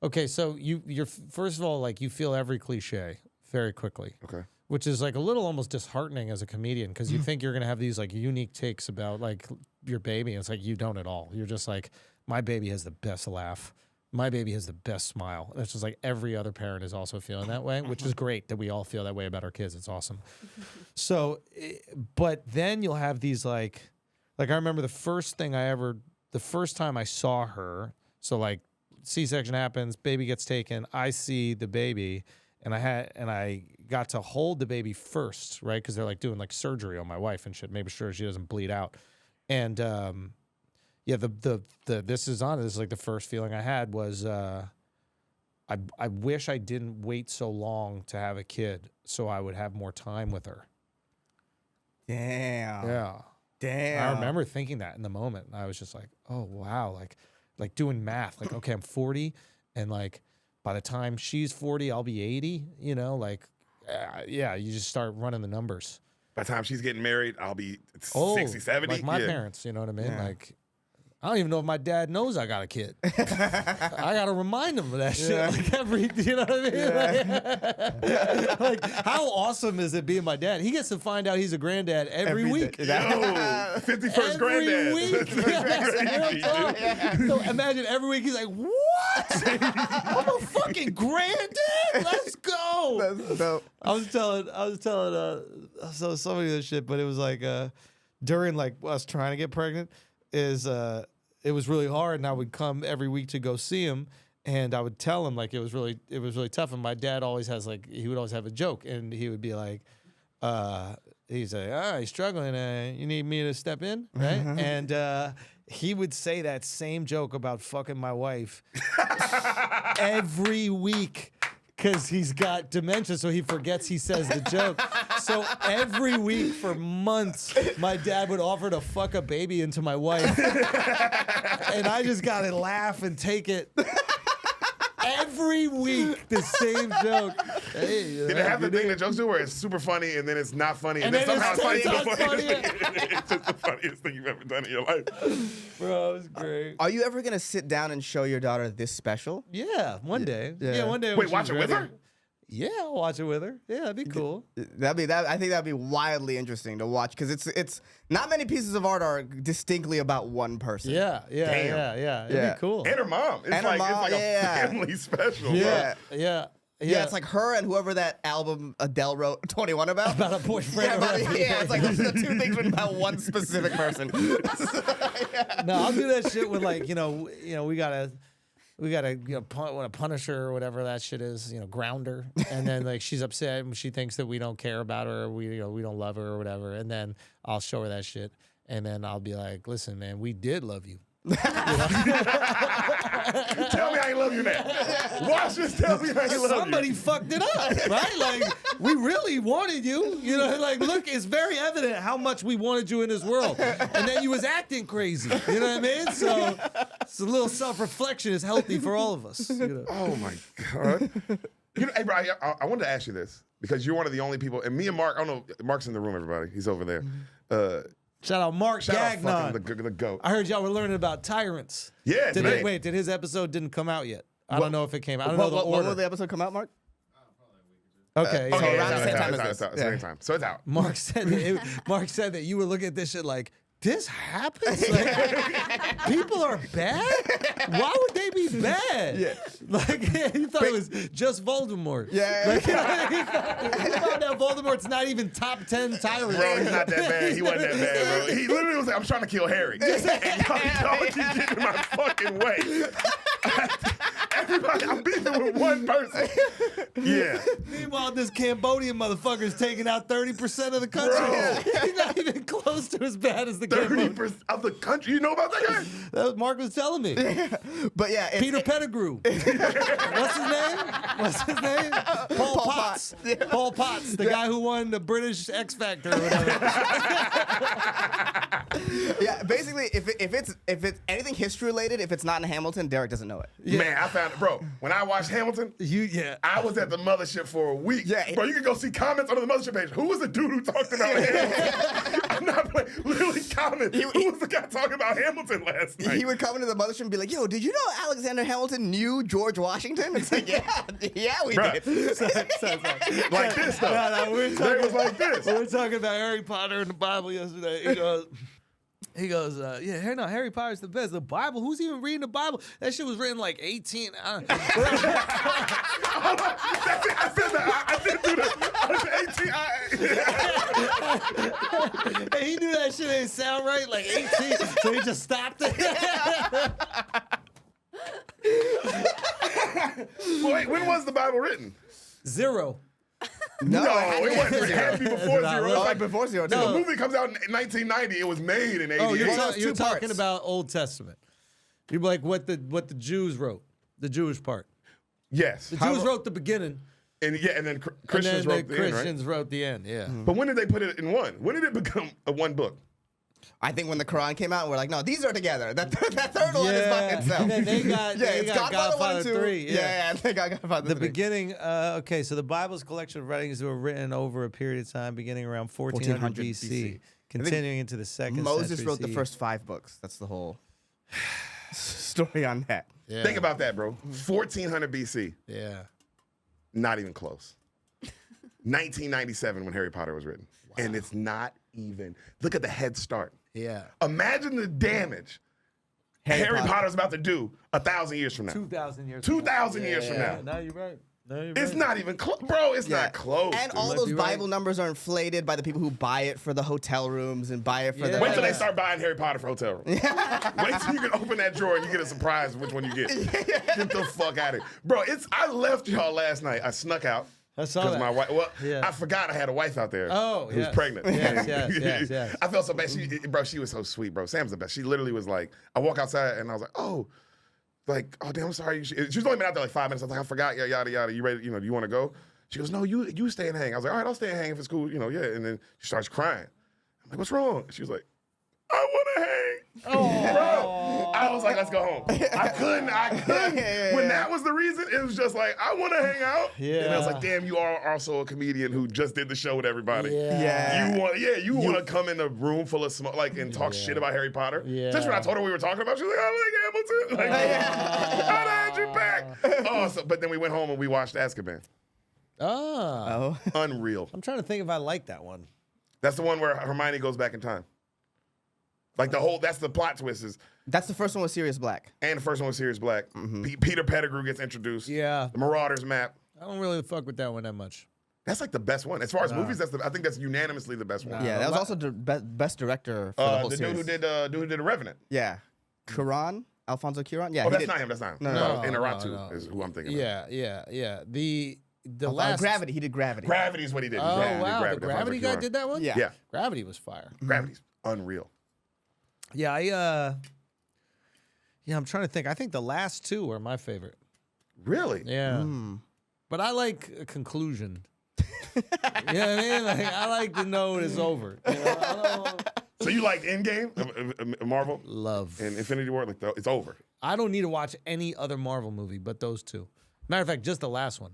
Speaker 1: okay, so you're first of all like you feel every cliche very quickly.
Speaker 2: Okay.
Speaker 1: Which is like a little almost disheartening as a comedian because you think you're gonna have these like unique takes about like your baby, and it's like you don't at all. You're just like, my baby has the best laugh. My baby has the best smile. It's just like every other parent is also feeling that way, which is great that we all feel that way about our kids. It's awesome. So, but then you'll have these like I remember the first time I saw her. So like C-section happens, baby gets taken. I see the baby, and I got to hold the baby first, right? Because they're like doing like surgery on my wife and shit, making sure she doesn't bleed out. And yeah, this is like the first feeling I had was I wish I didn't wait so long to have a kid so I would have more time with her.
Speaker 3: Damn.
Speaker 1: Yeah.
Speaker 3: Damn.
Speaker 1: I remember thinking that in the moment. And I was just like, oh wow, like doing math. Like, okay, I'm 40, and like by the time she's 40, I'll be 80, you know, like yeah, you just start running the numbers.
Speaker 2: By the time she's getting married, I'll be 60, 70.
Speaker 1: Like my parents, you know what I mean? Yeah. Like, I don't even know if my dad knows I got a kid. I got to remind him of that shit. Like you know what I mean? Yeah. Like, how awesome is it being my dad? He gets to find out he's a granddad every week.
Speaker 2: Yo, 51st granddad.
Speaker 1: Week. So imagine every week he's like, what? I'm a fucking granddad? Let's go.
Speaker 3: That's dope.
Speaker 1: I was telling so somebody this shit, but it was like during like us trying to get pregnant it was really hard, and I would come every week to go see him, and I would tell him like it was really tough. And my dad always has like he would always have a joke, and he would be like, he's like, he's struggling, you need me to step in, right? And he would say that same joke about fucking my wife every week. Because he's got dementia, so he forgets he says the joke. So every week for months, my dad would offer to fuck a baby into my wife. And I just got to laugh and take it. Every week, the same joke. Hey,
Speaker 2: Did it have the thing that jokes do where it's super funny and then it's not funny and then somehow it's funny? It's just the funniest thing you've ever done in your life.
Speaker 1: Bro, it was great.
Speaker 3: Are you ever going to sit down and show your daughter this special?
Speaker 1: Yeah, one day. Yeah, one day.
Speaker 2: Wait, watch it with her?
Speaker 1: Yeah, I'll watch it with her. Yeah, that'd be cool.
Speaker 3: I think that'd be wildly interesting to watch because it's not many pieces of art are distinctly about one person.
Speaker 1: Yeah.
Speaker 2: Damn.
Speaker 1: It'd be cool.
Speaker 2: And her mom. It's like a family special.
Speaker 3: Yeah.
Speaker 2: Bro.
Speaker 1: Yeah.
Speaker 3: Yeah, it's like her and whoever that album Adele wrote 21 about.
Speaker 1: About a boyfriend.
Speaker 3: Yeah, it's like those are the two things written about one specific person.
Speaker 1: No, I'll do that shit with like, we gotta punish her or whatever that shit is, ground her. And then like she's upset and she thinks that we don't care about her, or we don't love her or whatever. And then I'll show her that shit. And then I'll be like, listen, man, we did love you.
Speaker 2: Tell me I ain't love you now. Watch this. Tell me I ain't love you.
Speaker 1: Somebody fucked it up, right? Like, we really wanted you. Like, look, it's very evident how much we wanted you in this world. And then you was acting crazy. You know what I mean? So it's a little self-reflection is healthy for all of us.
Speaker 2: Oh, my God. Hey, bro, I wanted to ask you this because you're one of the only people, and me and Mark, I don't know, Mark's in the room, everybody. He's over there.
Speaker 1: Shout out Mark Gagnon.
Speaker 2: Out fucking the GOAT.
Speaker 1: I heard y'all were learning about tyrants.
Speaker 2: Yeah,
Speaker 1: did his episode didn't come out yet? I don't know if it came out. I don't know the order.
Speaker 3: When will the episode come out, Mark?
Speaker 1: Okay.
Speaker 3: So around the same time as this.
Speaker 2: Same time. So it's out.
Speaker 1: Mark said that you were looking at this shit like, this happens? Like, people are bad? Why would they be bad?
Speaker 3: Yeah.
Speaker 1: Like, he thought it was just Voldemort.
Speaker 3: Yeah.
Speaker 1: Like, he found out Voldemort's not even top 10 tyrants.
Speaker 2: Bro, he's not that bad. He wasn't that bad, bro. He literally was like, I'm trying to kill Harry. And y'all keep getting in my fucking way. Everybody, I'm beefing with one person. Yeah.
Speaker 1: Meanwhile, this Cambodian motherfucker's taking out 30% of the country.
Speaker 2: Bro.
Speaker 1: He's not even close to as bad as the
Speaker 2: 30% of the country. You know about that guy?
Speaker 1: That was Mark was telling me.
Speaker 3: But yeah,
Speaker 1: Peter Pettigrew. What's his name? Paul Potts.
Speaker 3: Yeah.
Speaker 1: Paul Potts, the guy who won the British X Factor or whatever.
Speaker 3: Yeah, basically, if it's anything history related, if it's not in Hamilton, Deric doesn't know it.
Speaker 1: Yeah.
Speaker 2: Man, I found it, bro. When I watched Hamilton, I was at the mothership for a week.
Speaker 3: Yeah,
Speaker 2: bro, you can go see comments on the mothership page. Who was the dude who talked about Hamilton? I'm not playing. Literally comment. Who was the guy talking about Hamilton last night?
Speaker 3: He would come into the mothership and be like, "Yo, did you know Alexander Hamilton knew George Washington?" It's like, yeah, we did.
Speaker 2: Like this stuff.
Speaker 1: No,
Speaker 2: it was like this.
Speaker 1: We were talking about Harry Potter in the Bible yesterday. He goes, yeah, Harry Potter's the best. The Bible? Who's even reading the Bible? That shit was written like 18.
Speaker 2: I said that. I did do that.
Speaker 1: And he knew that shit didn't sound right, like 18, so he just stopped it.
Speaker 2: Wait, when was the Bible written?
Speaker 1: 0.
Speaker 2: No, it wasn't. It had to be before
Speaker 1: Not
Speaker 2: 0.
Speaker 1: really.
Speaker 2: It's
Speaker 3: Like
Speaker 2: like
Speaker 3: before 0.
Speaker 2: the
Speaker 3: No.
Speaker 2: movie comes out in 1990. It was made in 88.
Speaker 1: Oh, you're
Speaker 3: two
Speaker 1: talking
Speaker 3: parts.
Speaker 1: about Old Testament. You're like what the Jews wrote, the Jewish part.
Speaker 2: Yes.
Speaker 1: The Jews wrote the beginning,
Speaker 2: And then
Speaker 1: and
Speaker 2: Christians
Speaker 1: then
Speaker 2: wrote
Speaker 1: the
Speaker 2: the end,
Speaker 1: Christians
Speaker 2: right?
Speaker 1: wrote the end. Yeah.
Speaker 2: But when did they put it in one? When did it become a one book?
Speaker 3: I think when the Quran came out, we're like, no, these are together. That third one is by itself.
Speaker 1: And then they got
Speaker 3: it's Godfather 1 and 2.
Speaker 1: 3.
Speaker 3: Yeah, they got Godfather
Speaker 1: The
Speaker 3: 3.
Speaker 1: beginning, okay, so the Bible's collection of writings were written over a period of time beginning around 1400 BC, continuing into the second
Speaker 3: Moses
Speaker 1: century
Speaker 3: wrote the
Speaker 1: CE.
Speaker 3: first 5 books. That's the whole story on that.
Speaker 1: Yeah.
Speaker 2: Think about that, bro. 1400 BC.
Speaker 1: Yeah.
Speaker 2: Not even close. 1997 when Harry Potter was written. Wow. And it's not even. Look at the head start.
Speaker 1: Yeah.
Speaker 2: Imagine the damage Harry Potter's about to do 1,000 years from now.
Speaker 1: 2,000 years.
Speaker 2: 2,000 years from now.
Speaker 1: No, you're right. No, you're
Speaker 2: It's
Speaker 1: right.
Speaker 2: not even close. Bro, it's not close.
Speaker 3: And
Speaker 2: dude.
Speaker 3: all
Speaker 1: might
Speaker 3: those
Speaker 1: be right.
Speaker 3: Bible numbers are inflated by the people who buy it for the hotel rooms and buy it for the.
Speaker 2: Wait till
Speaker 1: Yeah.
Speaker 2: they start buying Harry Potter for hotel rooms. Wait till you can open that drawer and you get a surprise of which one you get. Get the fuck out of here. Bro, I left y'all last night. I snuck out.
Speaker 1: I saw
Speaker 2: Because
Speaker 1: that.
Speaker 2: my wife,
Speaker 1: Yeah.
Speaker 2: I forgot I had a wife out there
Speaker 1: Oh,
Speaker 2: who's
Speaker 1: yes.
Speaker 2: pregnant.
Speaker 1: Yes.
Speaker 2: I felt so bad. She was so sweet, bro. Sam's the best. She literally was like, I walk outside and I was like, oh damn, I'm sorry. She's only been out there like 5 minutes. I was like, I forgot, yada, yada. You ready? Do you want to go? She goes, no, you stay and hang. I was like, all right, I'll stay and hang if it's cool, yeah. And then she starts crying. I'm like, what's wrong? She was like, I want to hang. Bro, I was like, let's go home. I couldn't. When that was the reason, it was just like, I want to hang out.
Speaker 1: Yeah.
Speaker 2: And I was like, damn, you are also a comedian who just did the show with everybody.
Speaker 3: Yeah.
Speaker 2: You want to come in a room full of smoke, and talk shit about Harry Potter.
Speaker 1: Yeah.
Speaker 2: Just when I told her we were talking about, she was like, I like Hamilton. Like, I'd had your back. But then we went home and we watched Azkaban.
Speaker 1: Oh.
Speaker 2: Unreal.
Speaker 1: I'm trying to think if I like that one.
Speaker 2: That's the one where Hermione goes back in time. Like that's the plot twist is,
Speaker 3: That's the first one with Sirius Black.
Speaker 2: and the first one was Sirius Black. Peter Pettigrew gets introduced.
Speaker 1: Yeah.
Speaker 2: The Marauders map.
Speaker 1: I don't really fuck with that one that much.
Speaker 2: That's like the best one. As far as movies, I think that's unanimously the best one.
Speaker 3: Yeah, that was also the best director for the whole
Speaker 2: the
Speaker 3: series.
Speaker 2: dude who did The Revenant.
Speaker 3: Yeah. Cuarón? Alfonso Cuarón? Yeah,
Speaker 2: Oh,
Speaker 3: he
Speaker 2: that's
Speaker 3: did.
Speaker 2: not him. That's not him.
Speaker 3: No.
Speaker 2: Inarritu
Speaker 1: No.
Speaker 2: is who I'm thinking of.
Speaker 1: Yeah. The last
Speaker 3: Gravity. He did Gravity.
Speaker 2: Gravity is what he did.
Speaker 1: Oh
Speaker 2: He did
Speaker 1: wow, the
Speaker 2: Alfonso
Speaker 1: Gravity guy
Speaker 2: Cuarón.
Speaker 1: did that one.
Speaker 3: Yeah.
Speaker 2: Yeah.
Speaker 1: Gravity was fire.
Speaker 2: Gravity's unreal.
Speaker 1: Yeah, I'm trying to think. I think the last 2 are my favorite.
Speaker 2: Really?
Speaker 1: Yeah. But I like a conclusion. You know what I mean? Like, I like to know it's over. You know? I don't
Speaker 2: So you like Endgame, Marvel,
Speaker 1: love.
Speaker 2: and Infinity War? Like it's over.
Speaker 1: I don't need to watch any other Marvel movie but those 2. Matter of fact, just the last one.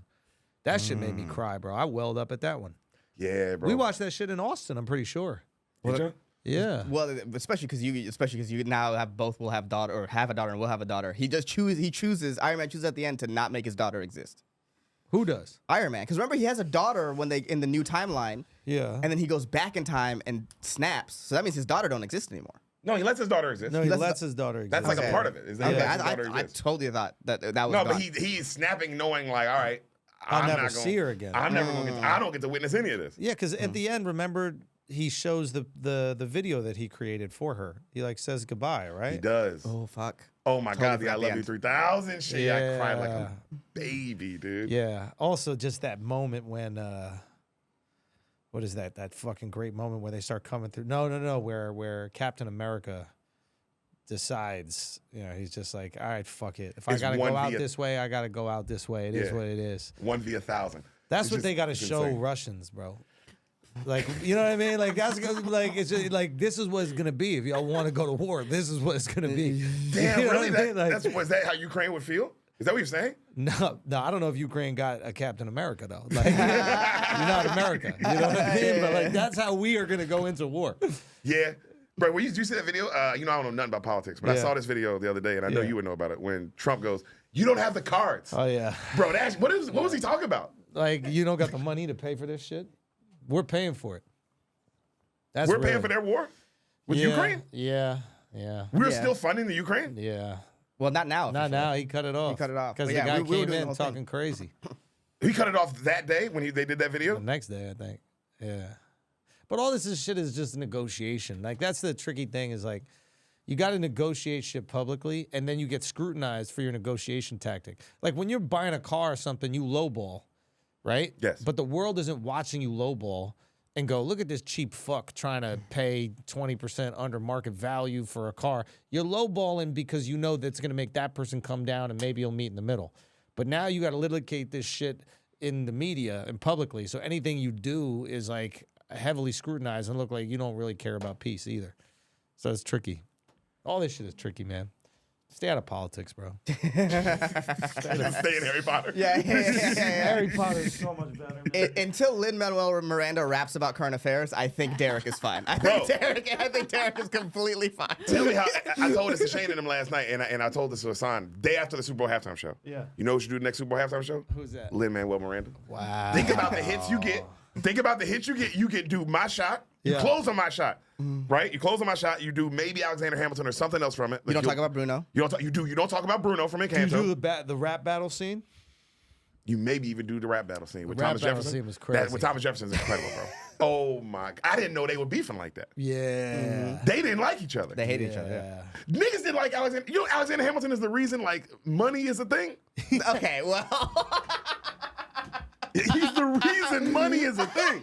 Speaker 1: That shit made me cry, bro. I welled up at that one.
Speaker 2: Yeah, bro.
Speaker 1: We watched that shit in Austin, I'm pretty sure.
Speaker 2: Did you?
Speaker 1: Yeah.
Speaker 3: Well, especially because you now have both will have daughter or have a daughter and will have a daughter. He chooses Iron Man chooses at the end to not make his daughter exist.
Speaker 1: Who does?
Speaker 3: Iron Man, because remember he has a daughter when they in the new timeline,
Speaker 1: Yeah.
Speaker 3: and then he goes back in time and snaps. So that means his daughter don't exist anymore.
Speaker 2: No, he lets his daughter exist.
Speaker 1: No, he
Speaker 3: That's
Speaker 1: lets his daughter exist.
Speaker 2: That's like
Speaker 3: Okay.
Speaker 2: a part of it. Is that he
Speaker 3: Okay,
Speaker 2: lets his daughter
Speaker 3: I
Speaker 2: exist.
Speaker 3: totally thought that was
Speaker 2: No, but
Speaker 3: gone.
Speaker 2: he's snapping, knowing like, all right,
Speaker 1: I'll
Speaker 2: I'm
Speaker 1: never
Speaker 2: not gonna,
Speaker 1: see her again.
Speaker 2: I'm never gonna I don't get to witness any of this.
Speaker 1: Yeah, because at the end, remember, he shows the video that he created for her. He like says goodbye, right?
Speaker 2: He does.
Speaker 3: Oh fuck.
Speaker 2: Oh my
Speaker 3: Totally
Speaker 2: God, the I
Speaker 3: forgot the
Speaker 2: love you
Speaker 3: end.
Speaker 2: 3000 shit. I cried like
Speaker 1: Yeah.
Speaker 2: a baby, dude.
Speaker 1: Yeah. Also, just that moment when, what is that? That fucking great moment where they start coming through. No. Where Captain America decides, he's just like, all right, fuck it. If I
Speaker 2: It's
Speaker 1: gotta
Speaker 2: one
Speaker 1: go out
Speaker 2: via-
Speaker 1: this way, I gotta go out this way. It is
Speaker 2: Yeah.
Speaker 1: what it is.
Speaker 2: 1 via 1,000.
Speaker 1: That's
Speaker 2: It's
Speaker 1: what
Speaker 2: just-
Speaker 1: they gotta
Speaker 2: it's
Speaker 1: show
Speaker 2: insane.
Speaker 1: Russians, bro. Like, you know what I mean? Like that's like it's just, like this is what it's gonna be if y'all want to go to war. This is what it's gonna be.
Speaker 2: Damn,
Speaker 1: You know
Speaker 2: really?
Speaker 1: what I mean? Like,
Speaker 2: Was that how Ukraine would feel? Is that what you're saying?
Speaker 1: no, I don't know if Ukraine got a Captain America though. Like, you're not America. You know what I mean? But like, that's how we are gonna go into war.
Speaker 2: Yeah. Bro, did you see that video? I don't know nothing about politics, but I
Speaker 1: Yeah.
Speaker 2: saw this video the other day, and I know
Speaker 1: Yeah.
Speaker 2: you would know about it, when Trump goes, you don't have the cards.
Speaker 1: Oh yeah.
Speaker 2: Bro, what was he talking about?
Speaker 1: Like you don't got the money to pay for this shit. We're paying for it. That's
Speaker 2: We're paying
Speaker 1: real.
Speaker 2: for their war? with Ukraine.
Speaker 1: Yeah.
Speaker 2: We were
Speaker 3: Yeah.
Speaker 2: still funding the Ukraine.
Speaker 1: Yeah.
Speaker 3: Well, not now.
Speaker 1: Not
Speaker 3: officially.
Speaker 1: now. He cut it off.
Speaker 3: cut it off.
Speaker 1: Because
Speaker 3: But
Speaker 1: the
Speaker 3: yeah,
Speaker 1: guy
Speaker 3: we were
Speaker 1: came
Speaker 3: doing the
Speaker 1: in
Speaker 3: whole
Speaker 1: talking
Speaker 3: thing.
Speaker 1: crazy.
Speaker 2: He cut it off that day when they did that video.
Speaker 1: The next day, I think. Yeah. But all this shit is just a negotiation. Like, that's the tricky thing is, like, you got to negotiate shit publicly, and then you get scrutinized for your negotiation tactic. Like, when you're buying a car or something, you lowball, right?
Speaker 2: Yes.
Speaker 1: But the world isn't watching you lowball and go, look at this cheap fuck trying to pay 20% under market value for a car. You're lowballing because you know that's going to make that person come down, and maybe you'll meet in the middle. But now you got to litigate this shit in the media and publicly. So anything you do is like heavily scrutinized and look like you don't really care about peace either. So it's tricky. All this shit is tricky, man. Stay out of politics, bro.
Speaker 2: Stay in Harry Potter.
Speaker 3: Yeah.
Speaker 1: Harry Potter is so much better, man.
Speaker 3: Until Lin Manuel Miranda raps about current affairs, I think Deric is fine. I
Speaker 2: Bro.
Speaker 3: think Deric is completely fine.
Speaker 2: Tell me how. I told this to Shane and them last night, and I told this to Ehsan day after the Super Bowl halftime show.
Speaker 1: Yeah.
Speaker 2: You know what you do the next Super Bowl halftime show?
Speaker 1: Who's that?
Speaker 2: Lin Manuel Miranda.
Speaker 1: Wow.
Speaker 2: Think about the hits you get. Think about the hits you get. You can do My Shot. You
Speaker 1: Yeah.
Speaker 2: close on My Shot, right? You close on My Shot. You do maybe Alexander Hamilton or something else from it.
Speaker 3: You don't talk about Bruno.
Speaker 2: You don't talk. You don't talk about Bruno from
Speaker 1: Do you
Speaker 2: Encanto.
Speaker 1: do the rap battle scene?
Speaker 2: You maybe even do the rap battle scene with
Speaker 1: rap
Speaker 2: Thomas
Speaker 1: battle
Speaker 2: Jefferson.
Speaker 1: scene was crazy.
Speaker 2: With Thomas Jefferson is incredible, bro. Oh my! I didn't know they were beefing like that.
Speaker 1: Yeah.
Speaker 2: They didn't like each other.
Speaker 3: They hate each other. Yeah.
Speaker 2: Niggas didn't like Alexander. You know, Alexander Hamilton is the reason like money is a thing.
Speaker 3: Okay, well.
Speaker 2: He's the reason money is a thing.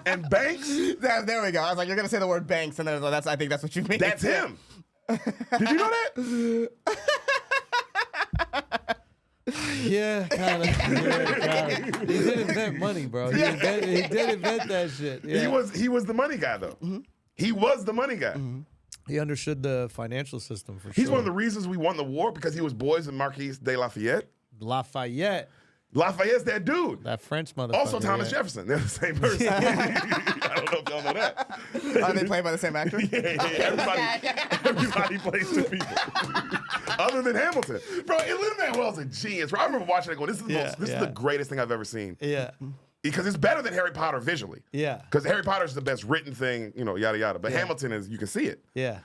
Speaker 2: And Banks,
Speaker 3: There we go. I was like, you're gonna say the word banks, and then I think that's what you mean.
Speaker 2: that's him. Did you know that?
Speaker 1: Yeah, kind of. He did invent money, bro. He did invent that shit. Yeah.
Speaker 2: He was the money guy though. He was the money guy.
Speaker 1: He understood the financial system for sure.
Speaker 2: He's one of the reasons we won the war because he was boys with Marquis de Lafayette.
Speaker 1: Lafayette,
Speaker 2: Lafayette's that dude.
Speaker 1: that French motherfucker.
Speaker 2: Also Thomas
Speaker 1: yeah.
Speaker 2: Jefferson. They're the same person. I don't know if y'all know that.
Speaker 3: Are they played by the same actor?
Speaker 2: Everybody plays two people. Other than Hamilton. Bro, and Lin Manuel's a genius. Bro, I remember watching it go, this is the greatest thing I've ever seen.
Speaker 1: Yeah,
Speaker 2: Because it's better than Harry Potter visually.
Speaker 1: yeah,
Speaker 2: Because Harry Potter's the best written thing, you know, yada yada. But Hamilton is, you can see it.
Speaker 1: yeah,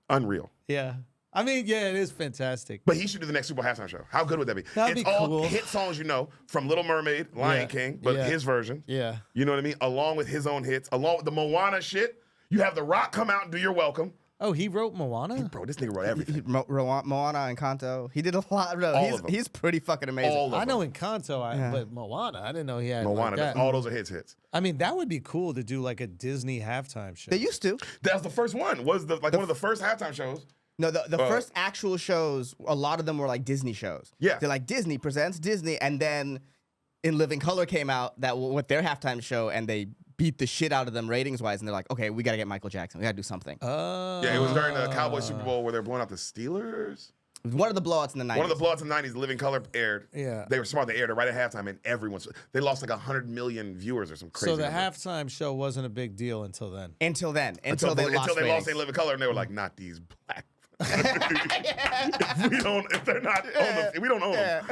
Speaker 2: Unreal.
Speaker 1: yeah. I mean, yeah, it is fantastic.
Speaker 2: But he should do the next Super Bowl halftime show. How good would that be?
Speaker 1: That'd
Speaker 2: It's
Speaker 1: be
Speaker 2: all
Speaker 1: cool.
Speaker 2: hit songs, you know, from Little Mermaid, Lion
Speaker 1: Yeah.
Speaker 2: King, but
Speaker 1: Yeah.
Speaker 2: his version.
Speaker 1: Yeah,
Speaker 2: You know what I mean? Along with his own hits, along with the Moana shit. You have The Rock come out and do You're Welcome.
Speaker 1: Oh, he wrote Moana?
Speaker 2: Bro, this nigga wrote everything.
Speaker 3: Moana and Kanto. He did a lot. Bro,
Speaker 2: All of them.
Speaker 3: he's pretty fucking amazing.
Speaker 2: All of
Speaker 1: I know
Speaker 2: them.
Speaker 1: Encanto, but Moana, I didn't know he had
Speaker 2: Moana,
Speaker 1: like that.
Speaker 2: all those are hits.
Speaker 1: I mean, that would be cool to do like a Disney halftime show.
Speaker 3: They used to.
Speaker 2: That was the first one. Was one of the first halftime shows.
Speaker 3: No, the first actual shows, a lot of them were like Disney shows.
Speaker 2: Yeah.
Speaker 3: They're like Disney presents Disney, and then In Living Color came out that with their halftime show, and they beat the shit out of them ratings wise, and they're like, okay, we got to get Michael Jackson. We got to do something.
Speaker 2: Yeah, it was during the Cowboys Super Bowl where they're blowing out the Steelers.
Speaker 3: One of the blowouts in the 90s.
Speaker 2: One of the blowouts in the 90s, Living Color aired.
Speaker 1: Yeah.
Speaker 2: They were smart. They aired it right at halftime, and they lost like 100 million viewers or some crazy
Speaker 1: So the
Speaker 2: number.
Speaker 1: halftime show wasn't a big deal until then.
Speaker 3: Until they
Speaker 2: Until they lost
Speaker 3: ratings.
Speaker 2: their Living Color, and they were like, not these black. If they're not on the, we don't own them.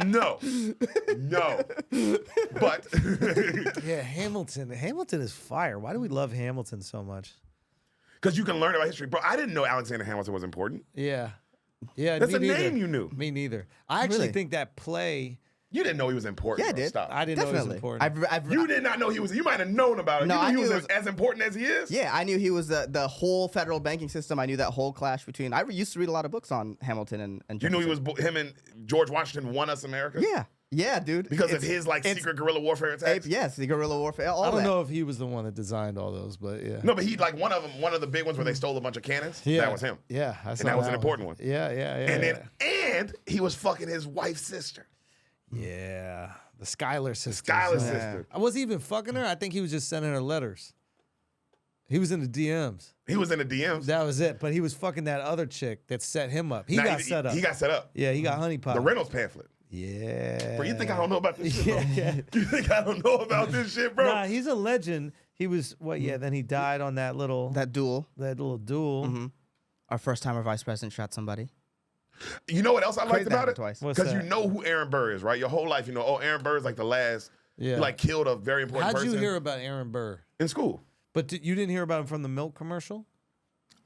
Speaker 2: No. But
Speaker 1: Yeah, Hamilton. Hamilton is fire. Why do we love Hamilton so much?
Speaker 2: because you can learn about history, bro. I didn't know Alexander Hamilton was important.
Speaker 1: Yeah. Yeah,
Speaker 2: That's
Speaker 1: me
Speaker 2: a
Speaker 1: neither.
Speaker 2: name you knew.
Speaker 1: Me neither. I actually
Speaker 3: Really?
Speaker 1: think that play,
Speaker 2: You didn't know he was important.
Speaker 3: Yeah, I
Speaker 2: bro.
Speaker 3: did.
Speaker 2: Stop.
Speaker 1: I didn't know it was
Speaker 3: Definitely.
Speaker 1: important.
Speaker 2: You did not know he was. You might have known about it.
Speaker 3: No,
Speaker 2: you
Speaker 3: I
Speaker 2: knew he
Speaker 3: knew
Speaker 2: was
Speaker 3: it was-
Speaker 2: as important as he is.
Speaker 3: Yeah, I knew he was the whole federal banking system. I knew that whole clash between. I used to read a lot of books on Hamilton and
Speaker 2: You knew he
Speaker 3: Jefferson.
Speaker 2: was. Him and George Washington won us America.
Speaker 3: Yeah, dude.
Speaker 2: Because of
Speaker 3: It's-
Speaker 2: his like
Speaker 3: it's-
Speaker 2: secret guerrilla warfare attacks.
Speaker 3: Yes, the guerrilla warfare. All
Speaker 1: I don't
Speaker 3: that.
Speaker 1: know if he was the one that designed all those, but yeah.
Speaker 2: No, but he like one of them. One of the big ones where they stole a bunch of cannons.
Speaker 1: Yeah.
Speaker 2: That was him.
Speaker 1: Yeah. I saw
Speaker 2: that was an important one.
Speaker 1: Yeah.
Speaker 2: And then he was fucking his wife's sister.
Speaker 1: Yeah. The Schuyler sisters.
Speaker 2: Skylar's
Speaker 1: Yeah.
Speaker 2: sister.
Speaker 1: I wasn't even fucking her. I think he was just sending her letters. He was in the DMs.
Speaker 2: He was in the DMs.
Speaker 1: That was it. But he was fucking that other chick that set him up. He
Speaker 2: Nah,
Speaker 1: got set up.
Speaker 2: He got set up.
Speaker 1: Yeah, he got honeypot.
Speaker 2: The Reynolds pamphlet.
Speaker 1: Yeah.
Speaker 2: Bro, you think I don't know about this shit, bro?
Speaker 1: Yeah.
Speaker 2: You think I don't know about this shit, bro?
Speaker 1: Nah, he's a legend. He was what? Yeah. Then he died on that little
Speaker 3: that duel.
Speaker 1: little duel.
Speaker 2: Mm-hmm.
Speaker 3: Our first time our vice president shot somebody.
Speaker 2: You know what else I liked
Speaker 3: Crazy that
Speaker 2: about it?
Speaker 3: happened twice.
Speaker 1: What's
Speaker 2: Because you
Speaker 1: that?
Speaker 2: know who Aaron Burr is, right? Your whole life, you know, oh, Aaron Burr is like the last,
Speaker 1: Yeah.
Speaker 2: like killed a very important
Speaker 1: How'd
Speaker 2: person
Speaker 1: you hear about Aaron Burr?
Speaker 2: in school.
Speaker 1: But you didn't hear about him from the milk commercial?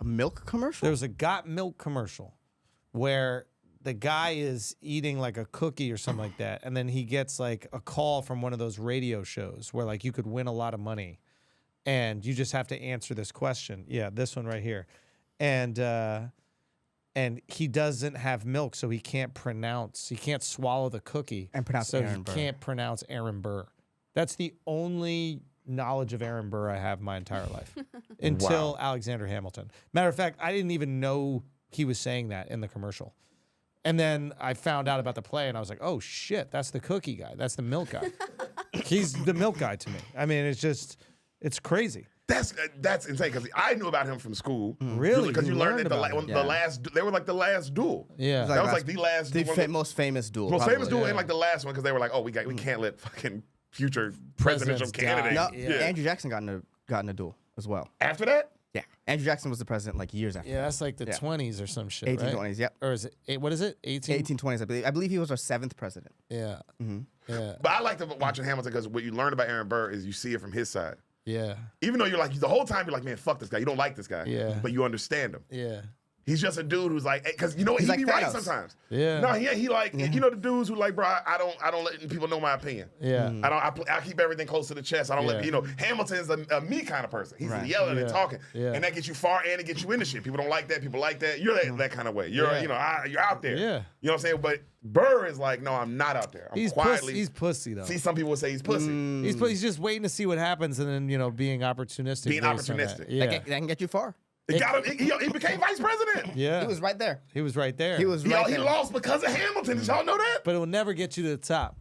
Speaker 3: A milk commercial?
Speaker 1: There was a Got Milk commercial where the guy is eating like a cookie or something like that, and then he gets like a call from one of those radio shows where like you could win a lot of money, and you just have to answer this question. Yeah, this one right here, and he doesn't have milk, so he can't swallow the cookie
Speaker 3: And pronounce
Speaker 1: so
Speaker 3: Aaron
Speaker 1: he
Speaker 3: Burr.
Speaker 1: can't pronounce Aaron Burr. That's the only knowledge of Aaron Burr I have my entire life until Alexander Hamilton. Matter of fact, I didn't even know he was saying that in the commercial. And then I found out about the play, and I was like, oh, shit, that's the cookie guy. That's the milk guy. He's the milk guy to me. I mean, it's crazy.
Speaker 2: That's insane because I knew about him from school.
Speaker 1: Really?
Speaker 2: Because you learned that
Speaker 1: about him.
Speaker 2: the last they were like the last duel.
Speaker 1: Yeah.
Speaker 2: That was like the last
Speaker 3: most famous duel.
Speaker 2: most famous duel
Speaker 3: probably.
Speaker 2: and like the last one because they were like, oh, we can't let fucking future presidential
Speaker 1: Presidents die.
Speaker 2: candidate.
Speaker 3: No,
Speaker 2: Yeah.
Speaker 3: Andrew Jackson got in a duel as well.
Speaker 2: After that,
Speaker 3: Yeah, Andrew Jackson was the president like years after.
Speaker 1: Yeah, that's like the 20s or some shit, right?
Speaker 3: 1820s. Yep.
Speaker 1: Or is it, what is it,
Speaker 3: 1820s. I believe. I believe he was our 7th president.
Speaker 1: Yeah. Yeah.
Speaker 2: but I liked watching Hamilton because what you learn about Aaron Burr is you see it from his side.
Speaker 1: Yeah.
Speaker 2: Even though you're like the whole time you're like, man, fuck this guy. You don't like this guy.
Speaker 1: Yeah.
Speaker 2: But you understand him.
Speaker 1: Yeah.
Speaker 2: He's just a dude who's like, because you know what,
Speaker 3: He's
Speaker 2: he
Speaker 3: like
Speaker 2: be right
Speaker 3: Thanos.
Speaker 2: sometimes.
Speaker 1: Yeah.
Speaker 2: No, he like, you know the dudes who like, bro, I don't let people know my opinion.
Speaker 1: Yeah.
Speaker 2: I keep everything close to the chest. I don't let,
Speaker 1: Yeah.
Speaker 2: you know, Hamilton's a me kind of person. He's
Speaker 3: Right.
Speaker 2: yelling and
Speaker 1: Yeah.
Speaker 2: talking.
Speaker 1: Yeah.
Speaker 2: And that gets you far and it gets you into shit. People don't like that. People like that. You're that kind of way. You're,
Speaker 1: Yeah.
Speaker 2: you know, you're out there.
Speaker 1: Yeah.
Speaker 2: You know what I'm saying? But Burr is like, no, I'm not out there. I'm
Speaker 1: He's
Speaker 2: quietly.
Speaker 1: he's pussy, though.
Speaker 2: See, some people would say he's pussy.
Speaker 1: He's just waiting to see what happens and then, you know, being opportunistic.
Speaker 2: Being
Speaker 1: based on that.
Speaker 2: opportunistic.
Speaker 1: Yeah.
Speaker 3: That can get you far.
Speaker 2: It got him. He became vice president.
Speaker 1: Yeah.
Speaker 3: He was right there.
Speaker 1: He was right there.
Speaker 3: He was
Speaker 2: He,
Speaker 3: right
Speaker 2: he
Speaker 3: there.
Speaker 2: lost because of Hamilton. Did y'all know that?
Speaker 1: But it will never get you to the top.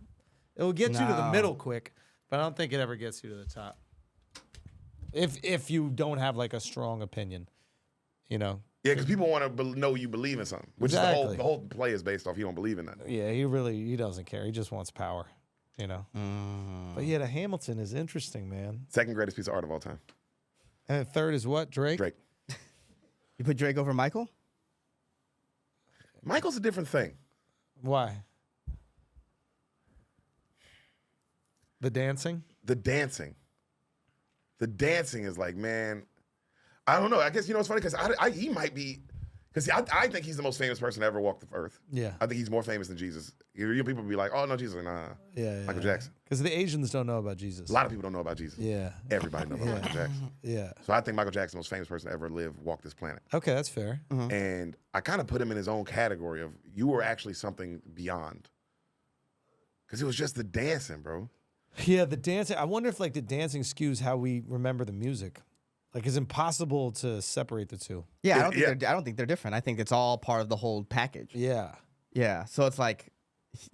Speaker 1: It will get you to the
Speaker 3: No.
Speaker 1: middle quick, but I don't think it ever gets you to the top. If you don't have like a strong opinion, you know.
Speaker 2: Yeah, because people want to know you believe in something, which is
Speaker 1: Exactly.
Speaker 2: the whole play is based off. You don't believe in that.
Speaker 1: Yeah, he doesn't care. He just wants power, you know. But yeah, the Hamilton is interesting, man.
Speaker 2: Second greatest piece of art of all time.
Speaker 1: And the third is what? Drake?
Speaker 2: Drake.
Speaker 3: You put Drake over Michael?
Speaker 2: Michael's a different thing.
Speaker 1: Why? The dancing?
Speaker 2: The dancing. The dancing is like, man, I don't know. I guess, you know, it's funny because he might be, because I think he's the most famous person to ever walk the earth.
Speaker 1: Yeah.
Speaker 2: I think he's more famous than Jesus. People be like, oh, no, Jesus. Nah.
Speaker 1: Yeah.
Speaker 2: Michael Jackson.
Speaker 1: Because the Asians don't know about Jesus.
Speaker 2: A lot of people don't know about Jesus.
Speaker 1: Yeah.
Speaker 2: Everybody knows about Michael Jackson.
Speaker 1: Yeah.
Speaker 2: So I think Michael Jackson's the most famous person to ever live, walk this planet.
Speaker 1: Okay, that's fair.
Speaker 2: And I kind of put him in his own category of you were actually something beyond. Because it was just the dancing, bro.
Speaker 1: Yeah, the dancing. I wonder if like the dancing skews how we remember the music. Like, it's impossible to separate the two.
Speaker 3: Yeah,
Speaker 2: Yeah.
Speaker 3: I don't think they're different. I think it's all part of the whole package.
Speaker 1: Yeah.
Speaker 3: Yeah. So it's like,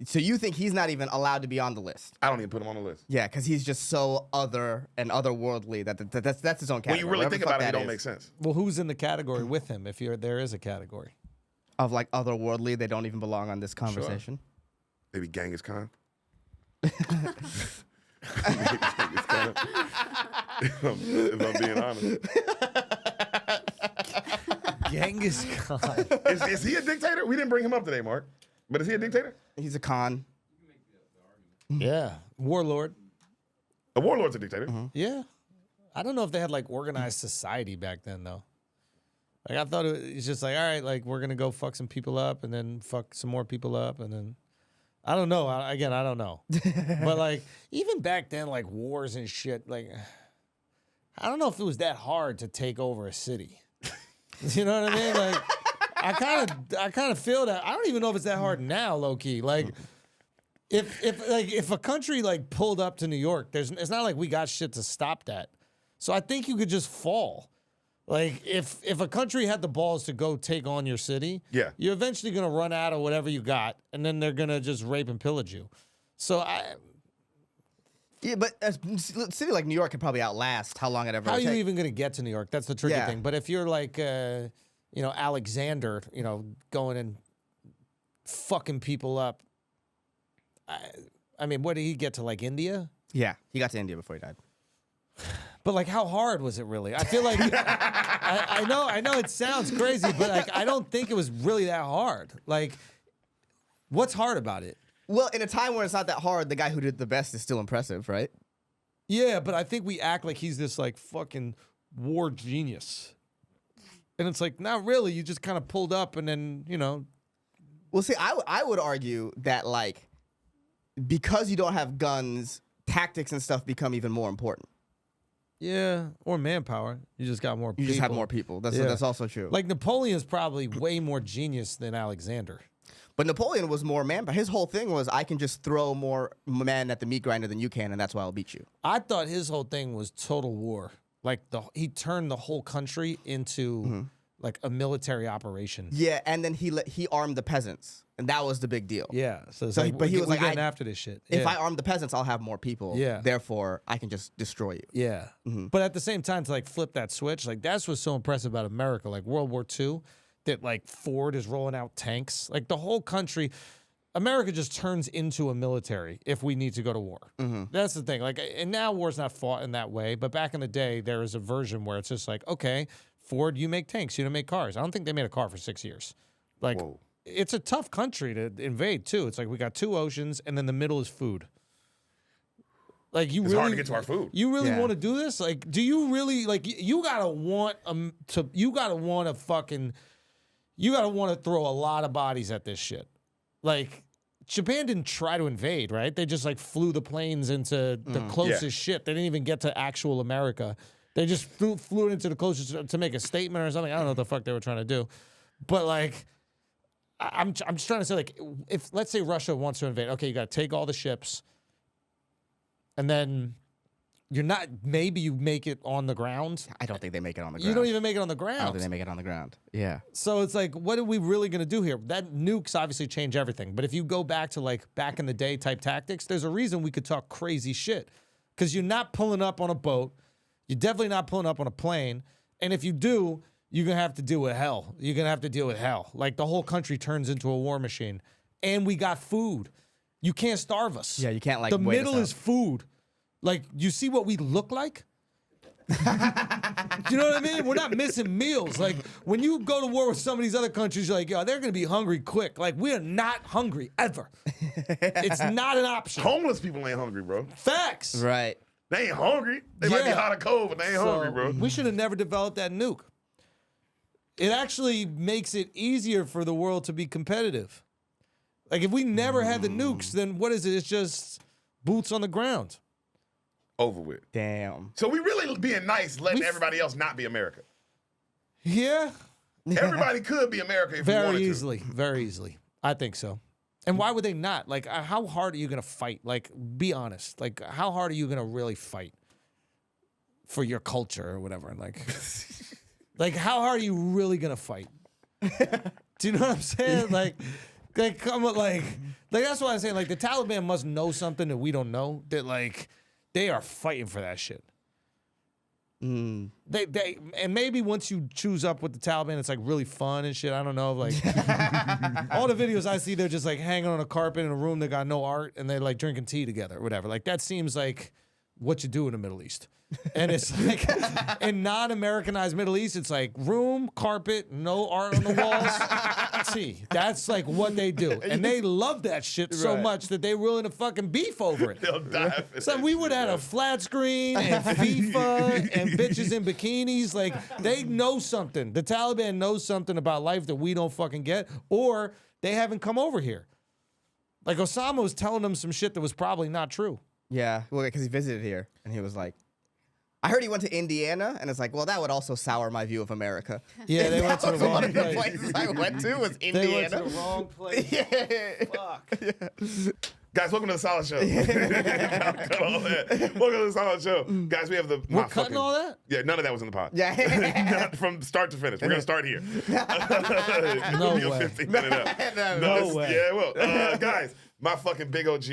Speaker 3: so you think he's not even allowed to be on the list?
Speaker 2: I don't even put him on the list.
Speaker 3: Yeah, because he's just so other and otherworldly that's his own category.
Speaker 2: When you really
Speaker 3: Whatever
Speaker 2: think
Speaker 3: the fuck
Speaker 2: about it, it
Speaker 3: that
Speaker 2: don't
Speaker 3: is.
Speaker 2: make sense.
Speaker 1: Well, who's in the category with him? If there is a category.
Speaker 3: Of like otherworldly, they don't even belong on this conversation.
Speaker 2: Maybe Genghis Khan. if I'm being honest.
Speaker 1: Genghis Khan.
Speaker 2: Is he a dictator? We didn't bring him up today, Mark. But is he a dictator?
Speaker 3: He's a con.
Speaker 1: Yeah. Warlord.
Speaker 2: A warlord's a dictator.
Speaker 1: Yeah. I don't know if they had like organized society back then though. Like I thought it was just like, all right, like we're gonna go fuck some people up and then fuck some more people up and then I don't know. I don't know. But like even back then, like wars and shit, like I don't know if it was that hard to take over a city. You know what I mean? Like I kind of feel that. I don't even know if it's that hard now, low key. Like if a country like pulled up to New York, it's not like we got shit to stop that. So I think you could just fall. Like if a country had the balls to go take on your city,
Speaker 2: Yeah.
Speaker 1: you're eventually gonna run out of whatever you got, and then they're gonna just rape and pillage you. So
Speaker 3: Yeah, but a city like New York could probably outlast how long it ever
Speaker 1: how are
Speaker 3: would
Speaker 1: you
Speaker 3: take.
Speaker 1: even gonna get to New York? That's the tricky
Speaker 3: Yeah.
Speaker 1: thing. But if you're like Alexander, going and fucking people up, I mean, what did he get to, like India?
Speaker 3: Yeah, he got to India before he died.
Speaker 1: But like, how hard was it really? I feel like I know it sounds crazy, but like, I don't think it was really that hard. Like, what's hard about it?
Speaker 3: Well, in a time where it's not that hard, the guy who did the best is still impressive, right?
Speaker 1: Yeah, but I think we act like he's this like fucking war genius. And it's like, not really. You just kind of pulled up and then, you know.
Speaker 3: Well, see, I would argue that, like, because you don't have guns, tactics and stuff become even more important.
Speaker 1: Yeah, or manpower. You just got more people.
Speaker 3: You just have more people. That's also true.
Speaker 1: Like, Napoleon's probably way more genius than Alexander.
Speaker 3: But Napoleon was more man. But his whole thing was, I can just throw more men at the meat grinder than you can, and that's why I'll beat you.
Speaker 1: I thought his whole thing was total war. Like, he turned the whole country into, like, a military operation.
Speaker 3: Yeah, and then he armed the peasants, and that was the big deal.
Speaker 1: Yeah. So
Speaker 3: But he was like,
Speaker 1: getting after this shit.
Speaker 3: If
Speaker 1: Yeah.
Speaker 3: I arm the peasants, I'll have more people.
Speaker 1: Yeah.
Speaker 3: Therefore, I can just destroy you.
Speaker 1: Yeah. But at the same time, to, like, flip that switch, like, that's what's so impressive about America. Like, World War II, that, like, Ford is rolling out tanks. Like, the whole country... America just turns into a military if we need to go to war. That's the thing. Like, and now war's not fought in that way, but back in the day, there was a version where it's just like, okay, Ford, you make tanks, you don't make cars. I don't think they made a car for 6 years. Like, it's a tough country to invade too. It's like we got 2 oceans, and then the middle is food. Like, it's
Speaker 2: hard to get to our food.
Speaker 1: You really want to do this? Like, do you really like? You gotta want to. You gotta want to fucking. You gotta want to throw a lot of bodies at this shit. Like, Japan didn't try to invade, right? They just, like, flew the planes into the closest shit. They didn't even get to actual America. They just flew it into the closest to make a statement or something. I don't know what the fuck they were trying to do. But, like, I'm just trying to say, like, if, let's say Russia wants to invade, okay, you got to take all the ships, and then you're not, maybe you make it on the ground.
Speaker 3: I don't think they make it on the ground.
Speaker 1: You don't even make it on the ground.
Speaker 3: I don't think they make it on the ground. Yeah.
Speaker 1: So it's like, what are we really going to do here? That nukes obviously change everything. But if you go back to, like, back in the day type tactics, there's a reason we could talk crazy shit. Because you're not pulling up on a boat. You're definitely not pulling up on a plane. And if you do, you're going to have to deal with hell. You're going to have to deal with hell. Like, the whole country turns into a war machine. And we got food. You can't starve us.
Speaker 3: Yeah, you can't, like,
Speaker 1: the
Speaker 3: wait
Speaker 1: middle
Speaker 3: us
Speaker 1: is food. Like, you see what we look like? Do you know what I mean? We're not missing meals. Like, when you go to war with some of these other countries, you're like, yo, they're going to be hungry quick. Like, we are not hungry ever. It's not an option.
Speaker 2: Homeless people ain't hungry, bro.
Speaker 1: Facts.
Speaker 3: Right.
Speaker 2: They ain't hungry. They might be
Speaker 1: Yeah.
Speaker 2: hot or cold, but they ain't hungry, bro.
Speaker 1: We should have never developed that nuke. It actually makes it easier for the world to be competitive. Like, if we never had the nukes, then what is it? It's just boots on the ground.
Speaker 2: Over with.
Speaker 3: Damn.
Speaker 2: So we really being nice, letting everybody else not be America.
Speaker 1: Yeah.
Speaker 2: Everybody could be America if we wanted
Speaker 1: Very
Speaker 2: to.
Speaker 1: easily. Very easily. I think so. And why would they not? Like, how hard are you going to fight? Like, be honest. Like, how hard are you going to really fight for your culture or whatever? Like, like, how hard are you really going to fight? Do you know what I'm saying? Like come with, like that's why I'm saying, like, the Taliban must know something that we don't know. That, like, they are fighting for that shit. They and maybe once you choose up with the Taliban, it's like really fun and shit. I don't know, like all the videos I see, they're just like hanging on a carpet in a room that got no art, and they're like drinking tea together or whatever. Like, that seems like what you do in the Middle East. And it's like in non-Americanized Middle East, it's like room, carpet, no art on the walls. See, that's like what they do. And they love that shit so much that they're willing to fucking beef over it.
Speaker 2: They'll die.
Speaker 1: So we would have had a flat screen and FIFA and bitches in bikinis. Like, they know something. The Taliban knows something about life that we don't fucking get, or they haven't come over here. Like, Osama was telling them some shit that was probably not true.
Speaker 3: Yeah, well, because he visited here, and he was like, I heard he went to Indiana, and it's like, well, that would also sour my view of America.
Speaker 1: Yeah, they went to the
Speaker 3: One
Speaker 1: wrong
Speaker 3: of the
Speaker 1: place.
Speaker 3: places I went to was Indiana.
Speaker 1: They went to the wrong place. Fuck.
Speaker 2: Guys, welcome to the Solid Show. Cut all that. Welcome to the Solid Show. Guys, we have the...
Speaker 1: We're cutting all that?
Speaker 2: Yeah, none of that was in the pod.
Speaker 3: Yeah.
Speaker 2: Not from start to finish. We're going to start here.
Speaker 1: No
Speaker 2: We'll be a
Speaker 1: way.
Speaker 2: 15-minute up.
Speaker 1: No way.
Speaker 2: Yeah, well, guys, my fucking big OG,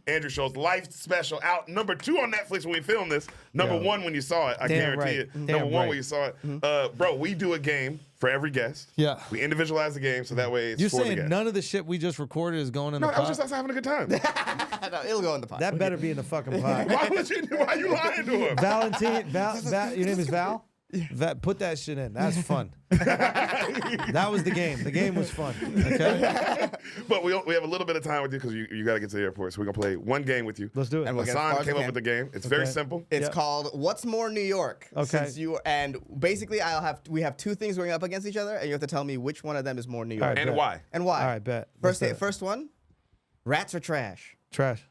Speaker 2: Andrew Schulz, life special out. Number 2 on Netflix when we filmed this. Number 1 when you saw it. I
Speaker 1: Damn
Speaker 2: guarantee
Speaker 1: right.
Speaker 2: it.
Speaker 1: Damn
Speaker 2: Number 1
Speaker 1: right.
Speaker 2: when you saw it. Bro, we do a game for every guest.
Speaker 1: Yeah.
Speaker 2: We individualize the game so that way it's
Speaker 1: You're
Speaker 2: for the
Speaker 1: saying
Speaker 2: guest.
Speaker 1: none of the shit we just recorded is going in
Speaker 2: No,
Speaker 1: the
Speaker 2: I was
Speaker 1: pot?
Speaker 2: just us having a good time.
Speaker 3: No, it'll go in the pot.
Speaker 1: That better be in the fucking pot.
Speaker 2: Why you lying to him?
Speaker 1: Valentine, your name is Val? Put that shit in. That's fun. That was the game. The game was fun. Okay.
Speaker 2: But we have a little bit of time with you because you got to get to the airport. So we're gonna play one game with you.
Speaker 1: Let's do it.
Speaker 3: And we'll get as
Speaker 2: Ehsan
Speaker 3: far as
Speaker 2: came
Speaker 3: we
Speaker 2: up
Speaker 3: can.
Speaker 2: with the game. It's very simple.
Speaker 3: It's
Speaker 1: Yep.
Speaker 3: called What's More New York.
Speaker 1: Okay.
Speaker 3: And basically we have two things going up against each other, and you have to tell me which one of them is more New York.
Speaker 1: All right,
Speaker 2: And
Speaker 1: bet.
Speaker 2: why?
Speaker 3: And why?
Speaker 1: All right, bet.
Speaker 3: First,
Speaker 1: Let's do it.
Speaker 3: first one, rats or trash?
Speaker 1: Trash.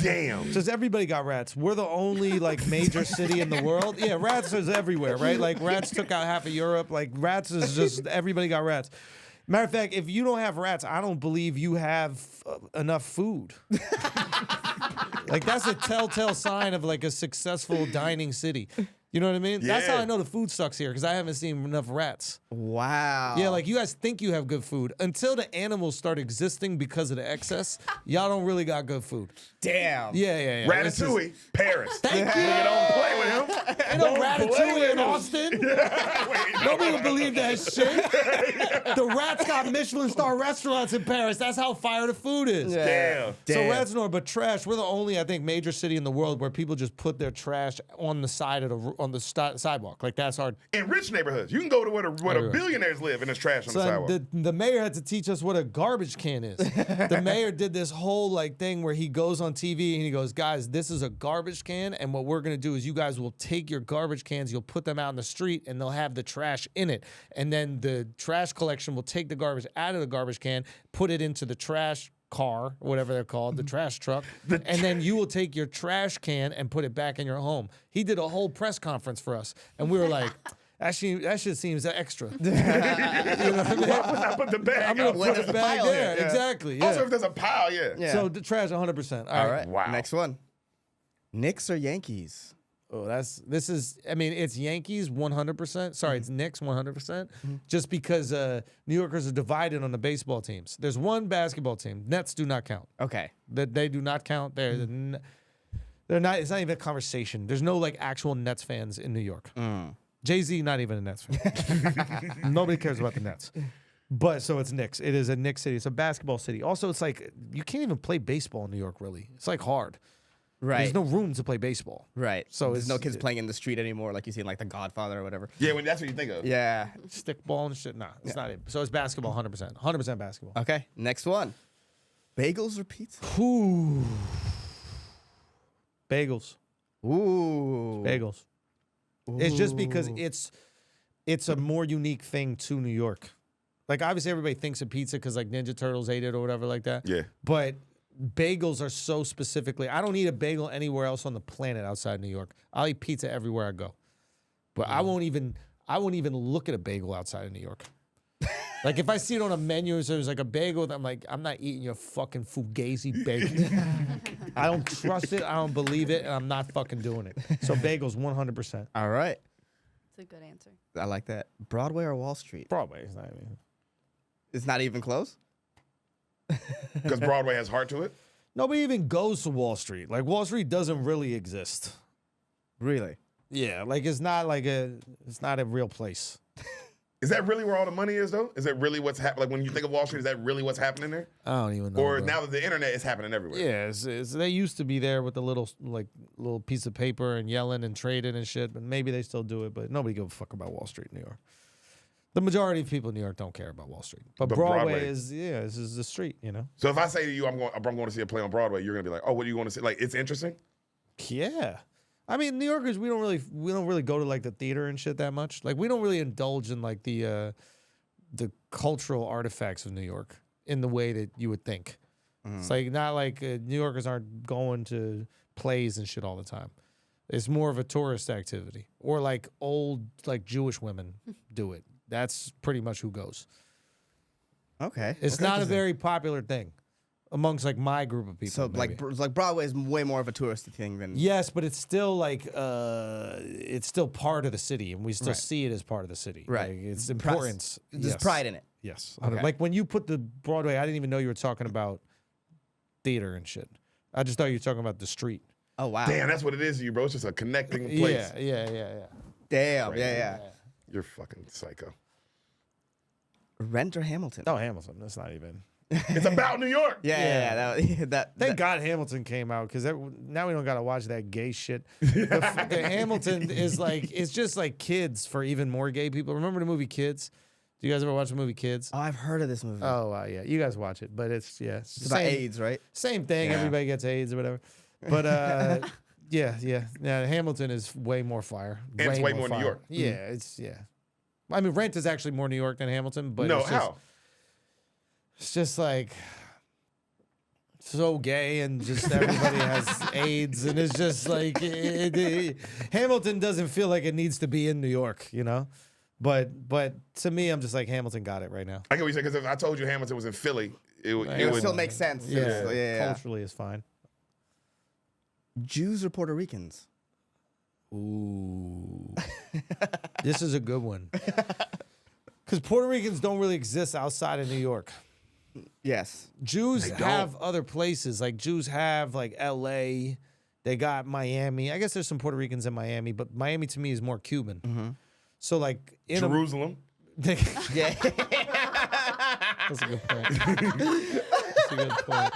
Speaker 2: Damn.
Speaker 1: Just everybody got rats. We're the only like major city in the world. Yeah, rats is everywhere, right? Like rats took out half of Europe. Like rats is just everybody got rats. Matter of fact, if you don't have rats, I don't believe you have enough food. Like that's a telltale sign of like a successful dining city. You know what I mean? That's how
Speaker 2: Yeah.
Speaker 1: I know the food sucks here because I haven't seen enough rats.
Speaker 3: Wow.
Speaker 1: Yeah, like you guys think you have good food until the animals start existing because of the excess. Y'all don't really got good food.
Speaker 3: Damn.
Speaker 1: Yeah. This is-
Speaker 2: Ratatouille, Paris.
Speaker 1: Thank you.
Speaker 2: Don't play with him.
Speaker 1: Ain't no
Speaker 2: Don't play
Speaker 1: Ratatouille
Speaker 2: with
Speaker 1: in
Speaker 2: him.
Speaker 1: Austin.
Speaker 2: Wait,
Speaker 1: Nobody would believe that shit. The rats got Michelin star restaurants in Paris. That's how fire the food is.
Speaker 2: Damn.
Speaker 1: So rats no, but trash. We're the only, I think, major city in the world where people just put their trash on the side of sidewalk. Like that's our.
Speaker 2: In rich neighborhoods, you can go to where the billionaires live and there's trash on the
Speaker 1: So
Speaker 2: sidewalk.
Speaker 1: the mayor had to teach us what a garbage can is. The mayor did this whole like thing where he goes on TV and he goes, guys, this is a garbage can, and what we're gonna do is you guys will take your garbage cans, you'll put them out in the street, and they'll have the trash in it, and then the trash collection will take the garbage out of the garbage can, put it into the trash car, or whatever they're called, the trash truck, and then you will take your trash can and put it back in your home. He did a whole press conference for us, and we were like, that shit seems extra. You know what I mean?
Speaker 2: I put the bag
Speaker 1: I'm gonna
Speaker 2: out.
Speaker 1: put
Speaker 3: there's
Speaker 1: the
Speaker 3: a
Speaker 1: bag
Speaker 3: pile
Speaker 1: there.
Speaker 3: here. Yeah.
Speaker 1: Exactly. Yeah.
Speaker 2: Also, if there's a pile,
Speaker 3: Yeah.
Speaker 1: So the trash 100%.
Speaker 3: All right.
Speaker 2: Wow.
Speaker 3: Next one. Knicks or Yankees?
Speaker 1: Oh, it's Yankees 100%. Sorry, it's Knicks 100%. Just because New Yorkers are divided on the baseball teams. There's one basketball team. Nets do not count.
Speaker 3: Okay.
Speaker 1: They do not count. They're not. It's not even a conversation. There's no like actual Nets fans in New York. Jay-Z not even a Nets fan. Nobody cares about the Nets. But so it's Knicks. It is a Knicks city. It's a basketball city. Also, it's like you can't even play baseball in New York. Really, it's like hard.
Speaker 3: Right.
Speaker 1: There's no room to play baseball.
Speaker 3: Right.
Speaker 1: So
Speaker 3: there's
Speaker 1: it's
Speaker 3: no kids playing in the street anymore, like you see in like The Godfather or whatever.
Speaker 2: Yeah, when that's what you think of.
Speaker 3: Yeah.
Speaker 1: Stickball and shit. Nah, it's not it. So it's basketball 100%. 100% basketball.
Speaker 3: Okay. Next one. Bagels or pizza?
Speaker 1: Ooh. Bagels.
Speaker 3: Ooh.
Speaker 1: Bagels. It's just because it's a more unique thing to New York. Like obviously everybody thinks of pizza because like Ninja Turtles ate it or whatever like that.
Speaker 2: Yeah.
Speaker 1: But bagels are so specifically. I don't eat a bagel anywhere else on the planet outside New York. I'll eat pizza everywhere I go. But I won't even look at a bagel outside of New York. Like if I see it on a menu, so there's like a bagel, I'm like, I'm not eating your fucking fugazi bagel. I don't trust it. I don't believe it, and I'm not fucking doing it. So bagels, 100%.
Speaker 3: All right.
Speaker 4: That's a good answer.
Speaker 3: I like that. Broadway or Wall Street?
Speaker 1: Broadway is not even.
Speaker 3: It's not even close?
Speaker 2: Because Broadway has heart to it.
Speaker 1: Nobody even goes to Wall Street. Like Wall Street doesn't really exist.
Speaker 3: Really?
Speaker 1: Yeah, like it's not a real place.
Speaker 2: Is that really where all the money is, though? Is that really what's happening? Like when you think of Wall Street, is that really what's happening there?
Speaker 1: I don't even know.
Speaker 2: Or
Speaker 1: bro.
Speaker 2: now that the internet is happening everywhere?
Speaker 1: Yeah, they used to be there with the little piece of paper and yelling and trading and shit, but maybe they still do it, but nobody gives a fuck about Wall Street in New York. The majority of people in New York don't care about Wall Street. But Broadway this is the street, you know?
Speaker 2: So if I say to you, I'm going to see a play on Broadway, you're gonna be like, oh, what are you going to see? Like, it's interesting.
Speaker 1: Yeah. I mean, New Yorkers, we don't really go to like the theater and shit that much. Like we don't really indulge in like the cultural artifacts of New York in the way that you would think. It's like not like New Yorkers aren't going to plays and shit all the time. It's more of a tourist activity, or like old like Jewish women do it. That's pretty much who goes.
Speaker 3: Okay.
Speaker 1: It's not a very popular thing amongst like my group of people.
Speaker 3: So
Speaker 1: maybe.
Speaker 3: like Broadway is way more of a touristy thing than
Speaker 1: Yes, but it's still like it's still part of the city, and we still
Speaker 3: Right.
Speaker 1: see it as part of the city.
Speaker 3: Right.
Speaker 1: Like, it's importance.
Speaker 3: There's
Speaker 1: Yes.
Speaker 3: pride in it.
Speaker 1: Yes.
Speaker 3: Okay.
Speaker 1: Like when you put the Broadway, I didn't even know you were talking about theater and shit. I just thought you were talking about the street.
Speaker 3: Oh wow.
Speaker 2: Damn, that's what it is to you, bro. It's just a connecting place.
Speaker 1: Yeah.
Speaker 3: Damn. Yeah.
Speaker 2: You're fucking psycho.
Speaker 3: Rent or Hamilton?
Speaker 1: Oh, Hamilton. That's not even.
Speaker 2: It's about New York.
Speaker 3: Yeah.
Speaker 1: Thank God Hamilton came out because now we don't got to watch that gay shit. The Hamilton is like, it's just like Kids for even more gay people. Remember the movie Kids? Do you guys ever watch the movie Kids?
Speaker 3: Oh, I've heard of this movie.
Speaker 1: Oh, yeah. You guys watch it, but it's
Speaker 3: It's about AIDS, right?
Speaker 1: Same thing.
Speaker 2: Yeah.
Speaker 1: Everybody gets AIDS or whatever. But yeah. Hamilton is way more fire.
Speaker 2: And it's way more New
Speaker 1: fire.
Speaker 2: York.
Speaker 1: Yeah, I mean, Rent is actually more New York than Hamilton, but
Speaker 2: It's
Speaker 1: it's just like so gay and just everybody has AIDS and it's just like Hamilton doesn't feel like it needs to be in New York, you know? But to me, I'm just like Hamilton got it right now.
Speaker 2: I get what you say because if I told you Hamilton was in Philly, it would
Speaker 3: still make sense.
Speaker 1: Yeah, culturally is fine.
Speaker 3: Jews or Puerto Ricans?
Speaker 1: Ooh. This is a good one. Because Puerto Ricans don't really exist outside of New York.
Speaker 3: Yes.
Speaker 1: Jews have other places. Like Jews have like LA. They got Miami. I guess there's some Puerto Ricans in Miami, but Miami to me is more Cuban.
Speaker 3: Mm-hmm.
Speaker 1: So like in
Speaker 2: Jerusalem.
Speaker 3: Yeah.
Speaker 1: That's a good point. That's a good point.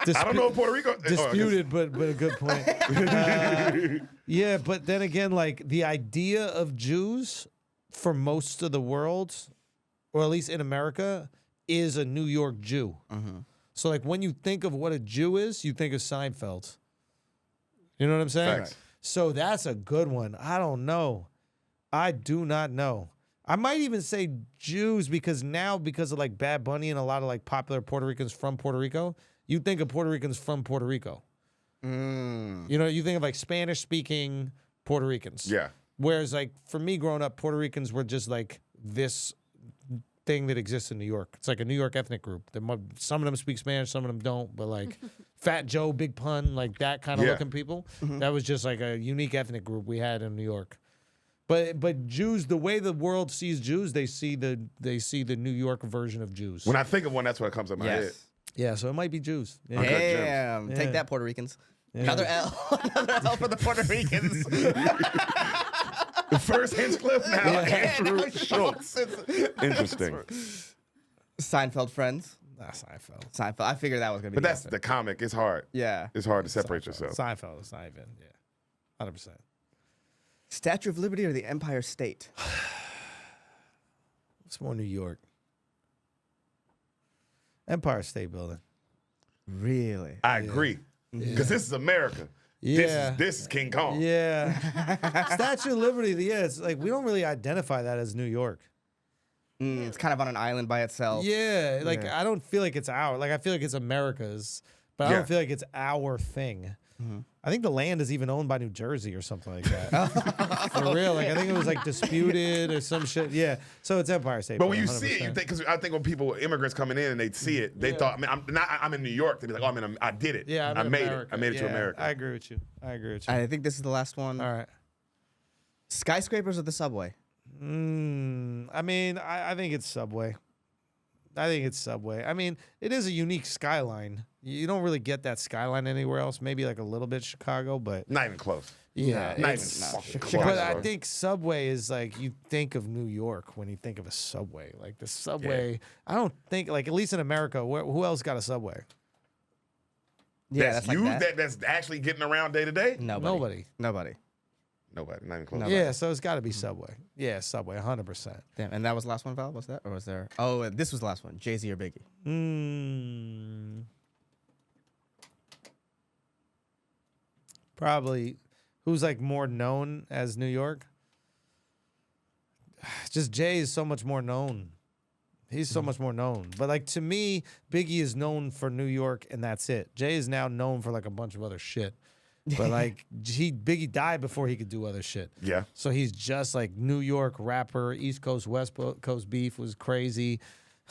Speaker 2: I don't know if Puerto Rico
Speaker 1: Disputed, but a good point. Yeah, but then again, like the idea of Jews for most of the world, or at least in America, is a New York Jew.
Speaker 3: Mm-hmm.
Speaker 1: So like when you think of what a Jew is, you think of Seinfeld. You know what I'm saying?
Speaker 2: Facts.
Speaker 1: So that's a good one. I don't know. I do not know. I might even say Jews because of like Bad Bunny and a lot of like popular Puerto Ricans from Puerto Rico, you think of Puerto Ricans from Puerto Rico. You know, you think of like Spanish speaking Puerto Ricans.
Speaker 2: Yeah.
Speaker 1: Whereas like for me growing up, Puerto Ricans were just like this thing that exists in New York. It's like a New York ethnic group. Some of them speak Spanish, some of them don't, but like Fat Joe, Big Pun, like that kind of looking people. That was just like a unique ethnic group we had in New York. But Jews, the way the world sees Jews, they see the New York version of Jews.
Speaker 2: When I think of one, that's what comes up in my head.
Speaker 1: Yeah, so it might be Jews. Yeah.
Speaker 2: Okay.
Speaker 3: Damn.
Speaker 1: Yeah.
Speaker 3: Take that, Puerto Ricans.
Speaker 1: Yeah.
Speaker 3: Another L. Another L for the Puerto Ricans.
Speaker 2: The first Hinchcliffe now, Andrew Schulz. Interesting.
Speaker 3: Seinfeld friends.
Speaker 1: Seinfeld.
Speaker 3: Seinfeld. I figured that was going to be
Speaker 2: But that's
Speaker 3: the
Speaker 2: the comic. It's hard.
Speaker 3: Yeah.
Speaker 2: It's hard to separate
Speaker 1: Seinfeld.
Speaker 2: yourself.
Speaker 1: Seinfeld is not even, 100%.
Speaker 3: Statue of Liberty or the Empire State?
Speaker 1: It's more New York. Empire State Building.
Speaker 3: Really?
Speaker 2: I agree. Because this is America.
Speaker 1: Yeah.
Speaker 2: This is King Kong.
Speaker 1: Yeah. Statue of Liberty, it's like we don't really identify that as New York.
Speaker 3: It's kind of on an island by itself.
Speaker 1: Yeah. Like I don't feel like it's our. Like I feel like it's America's, but I
Speaker 2: Yeah.
Speaker 1: don't feel like it's our thing. I think the land is even owned by New Jersey or something like that. For real. Like I think it was like disputed or some shit. Yeah. So it's Empire State.
Speaker 2: But when you
Speaker 1: 100%.
Speaker 2: see it, you think, because I think when immigrants coming in and they'd see it, they thought, I mean, I'm in New York. They'd be like, oh, I did it.
Speaker 1: Yeah,
Speaker 2: I made it. I made it to America.
Speaker 1: I agree with you.
Speaker 3: I think this is the last one.
Speaker 1: All right.
Speaker 3: Skyscrapers or the subway?
Speaker 1: I mean, I think it's Subway. I mean, it is a unique skyline. You don't really get that skyline anywhere else. Maybe like a little bit Chicago, but
Speaker 2: Not even close.
Speaker 1: yeah.
Speaker 2: Not even
Speaker 1: it's-
Speaker 2: fucking
Speaker 3: Chicago-
Speaker 2: close.
Speaker 1: But I
Speaker 2: bro.
Speaker 1: think Subway is like you think of New York when you think of a Subway. Like the Subway, I don't think like at least in America, who else got a Subway?
Speaker 3: Yeah,
Speaker 2: that's
Speaker 3: that's
Speaker 2: you
Speaker 3: like that.
Speaker 2: that's actually getting around day to day?
Speaker 1: Nobody.
Speaker 3: Nobody.
Speaker 2: Nobody. Not even close.
Speaker 3: Nobody.
Speaker 1: Yeah, so it's got to be Subway. Yeah, Subway, 100%.
Speaker 3: Damn, and that was the last one, Val? Was that? Or was there? Oh, this was the last one. Jay-Z or Biggie?
Speaker 1: Probably who's like more known as New York? Just Jay is so much more known. He's so much more known. But like to me, Biggie is known for New York and that's it. Jay is now known for like a bunch of other shit. But like Biggie died before he could do other shit.
Speaker 2: Yeah.
Speaker 1: So he's just like New York rapper, East Coast, West Coast beef was crazy.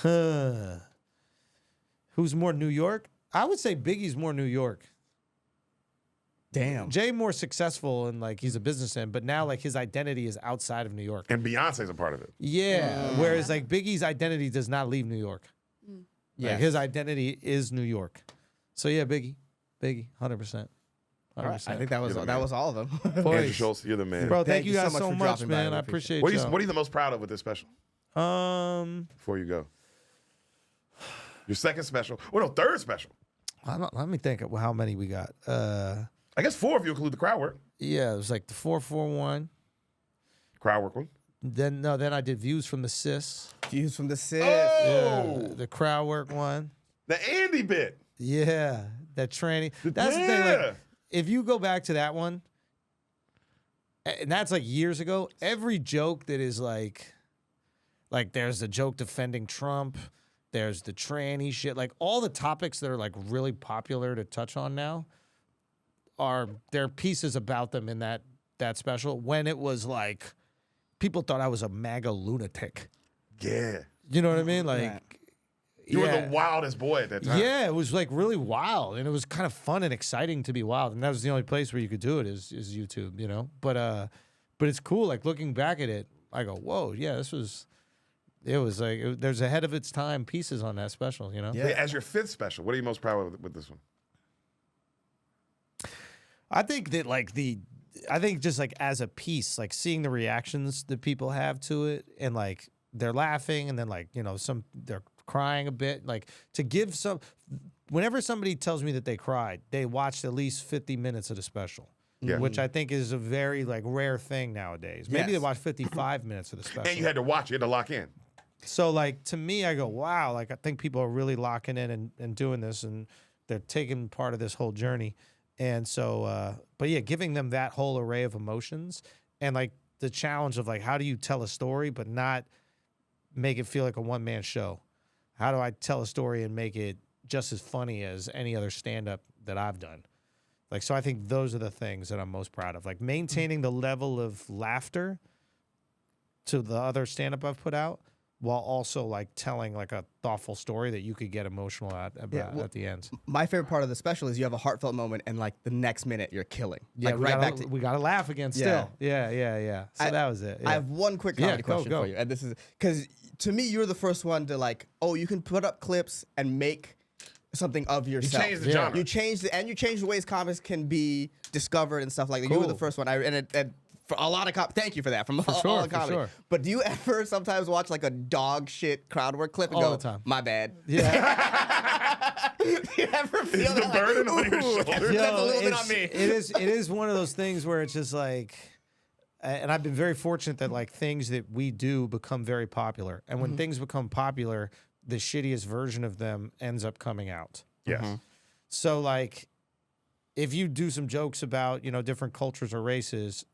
Speaker 1: Who's more New York? I would say Biggie's more New York.
Speaker 3: Damn.
Speaker 1: Jay more successful and like he's a businessman, but now like his identity is outside of New York.
Speaker 2: And Beyonce's a part of it.
Speaker 1: Yeah. Whereas like Biggie's identity does not leave New York.
Speaker 3: Yeah.
Speaker 1: Like, his identity is New York. So yeah, Biggie, 100%.
Speaker 3: All right, I think that was all of them.
Speaker 1: Boys.
Speaker 2: Andrew Schulz, you're the man.
Speaker 1: Bro,
Speaker 3: Thank
Speaker 1: thank
Speaker 3: you
Speaker 1: you
Speaker 3: so
Speaker 1: guys
Speaker 3: much
Speaker 1: so
Speaker 3: for
Speaker 1: much,
Speaker 3: dropping by.
Speaker 1: man.
Speaker 3: We
Speaker 1: I
Speaker 3: appreciate
Speaker 1: appreciate
Speaker 2: What are you the most proud of with this special
Speaker 1: y'all.
Speaker 2: before you go? Your second special. Well, no, third special.
Speaker 1: Let me think of how many we got.
Speaker 2: I guess 4 if you include the crowd work.
Speaker 1: Yeah, it was like the 441.
Speaker 2: Crowd work one.
Speaker 1: Then I did Views from the Sis.
Speaker 3: Views from the Sis.
Speaker 2: Oh!
Speaker 1: Yeah, the crowd work one.
Speaker 2: The Andy bit.
Speaker 1: Yeah, that tranny. That's the thing. Like, if you go back to that one, and that's like years ago, every joke that is like there's a joke defending Trump, there's the tranny shit, like all the topics that are like really popular to touch on now there are pieces about them in that special when it was like people thought I was a MAGA lunatic.
Speaker 2: Yeah.
Speaker 1: You know what I mean? Like,
Speaker 3: Right.
Speaker 2: You were the wildest boy at that time.
Speaker 1: yeah, it was like really wild, and it was kind of fun and exciting to be wild, and that was the only place where you could do it is YouTube, you know. But it's cool. Like looking back at it, I go, whoa, yeah, it was like there's ahead of its time pieces on that special, you know.
Speaker 3: Yeah.
Speaker 2: As your 5th special, what are you most proud of with this one?
Speaker 1: I think that I think just like as a piece, like seeing the reactions that people have to it, and like they're laughing, and then like, you know, they're crying a bit, like to give some. Whenever somebody tells me that they cried, they watched at least 50 minutes of the special.
Speaker 2: Yeah.
Speaker 1: Which I think is a very like rare thing nowadays. Maybe they
Speaker 3: Yes.
Speaker 1: watch 55 minutes of the special.
Speaker 2: And you had to watch it to lock in.
Speaker 1: So like to me, I go, wow, like I think people are really locking in and doing this, and they're taking part of this whole journey. And so, but yeah, giving them that whole array of emotions, and like the challenge of like, how do you tell a story but not make it feel like a one-man show? How do I tell a story and make it just as funny as any other stand-up that I've done? Like, so I think those are the things that I'm most proud of. Like maintaining the level of laughter to the other stand-up I've put out, while also like telling like a thoughtful story that you could get emotional at the end.
Speaker 3: My favorite part of the special is you have a heartfelt moment, and like the next minute you're killing.
Speaker 1: Yeah,
Speaker 3: like
Speaker 1: we gotta laugh again still. Yeah. So that was it. Yeah.
Speaker 3: I have one quick comedy question
Speaker 1: go.
Speaker 3: for you, and this is because to me you're the first one to like, oh, you can put up clips and make something of yourself.
Speaker 2: You changed the genre.
Speaker 3: You changed the ways comics can be discovered and stuff like that. You were the
Speaker 1: Cool.
Speaker 3: first one. And for a lot of thank you for that from all
Speaker 1: sure,
Speaker 3: the comedy.
Speaker 1: for sure.
Speaker 3: But do you ever sometimes watch like a dog shit crowd work clip and
Speaker 1: All
Speaker 3: go,
Speaker 1: the time.
Speaker 3: my bad?
Speaker 1: Yeah.
Speaker 3: Do you ever feel
Speaker 2: Is the
Speaker 3: that,
Speaker 2: burden
Speaker 3: like,
Speaker 2: on your
Speaker 3: ooh,
Speaker 2: shoulders?
Speaker 3: that's a little bit on me.
Speaker 1: It is one of those things where it's just like, and I've been very fortunate that like things that we do become very popular, and when things become popular, the shittiest version of them ends up coming out.
Speaker 2: Yes.
Speaker 1: So like, if you do some jokes about, you know, different cultures or races,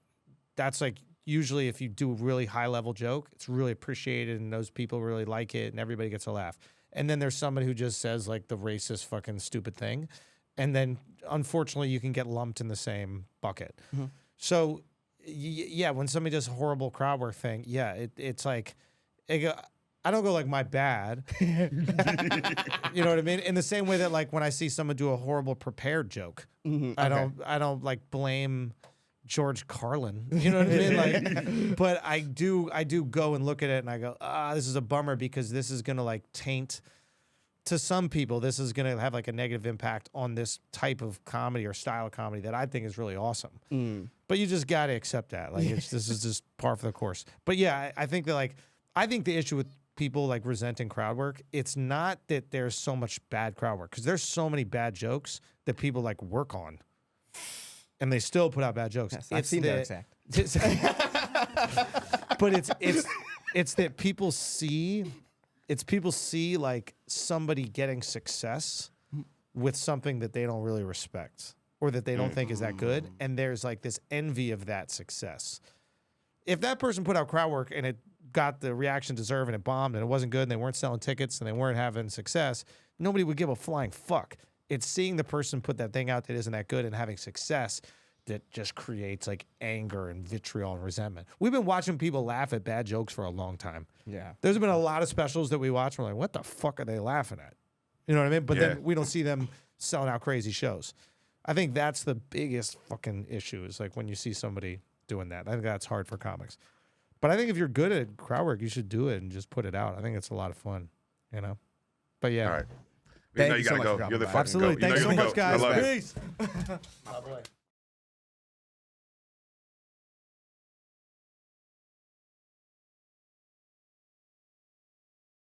Speaker 1: that's like usually if you do a really high level joke, it's really appreciated and those people really like it and everybody gets a laugh. And then there's somebody who just says like the racist fucking stupid thing. And then unfortunately you can get lumped in the same bucket. So yeah, when somebody does a horrible crowd work thing, yeah, it's like, I don't go like my bad. You know what I mean? In the same way that like when I see someone do a horrible prepared joke, I don't like blame George Carlin. You know what I mean? Like, but I do go and look at it and I go, this is a bummer because this is gonna like taint to some people. This is gonna have like a negative impact on this type of comedy or style of comedy that I think is really awesome. But you just gotta accept that. Like this is just par for the course. But yeah, I think that like the issue with people like resenting crowd work, it's not that there's so much bad crowd work, because there's so many bad jokes that people like work on. And they still put out bad jokes.
Speaker 3: Yes, I've seen Derek's act.
Speaker 1: But it's that people see like somebody getting success with something that they don't really respect or that they don't think is that good, and there's like this envy of that success. If that person put out crowd work and it got the reaction deserved and it bombed and it wasn't good and they weren't selling tickets and they weren't having success, nobody would give a flying fuck. It's seeing the person put that thing out that isn't that good and having success that just creates like anger and vitriol and resentment. We've been watching people laugh at bad jokes for a long time.
Speaker 3: Yeah.
Speaker 1: There's been a lot of specials that we watch. We're like, what the fuck are they laughing at? You know what I mean? But then we don't see them selling out crazy shows. I think that's the biggest fucking issue is like when you see somebody doing that. I think that's hard for comics. But I think if you're good at crowd work, you should do it and just put it out. I think it's a lot of fun, you know? But yeah.
Speaker 2: All right.
Speaker 3: Thank
Speaker 2: know
Speaker 3: you
Speaker 2: you
Speaker 3: so
Speaker 2: gotta
Speaker 3: much
Speaker 2: go.
Speaker 3: for dropping
Speaker 2: You're the
Speaker 3: by.
Speaker 2: fucking
Speaker 1: Absolutely.
Speaker 2: goat. You know
Speaker 1: Thanks so
Speaker 2: you're the
Speaker 1: much,
Speaker 2: goat. I
Speaker 1: guys.
Speaker 2: love you.
Speaker 1: Peace.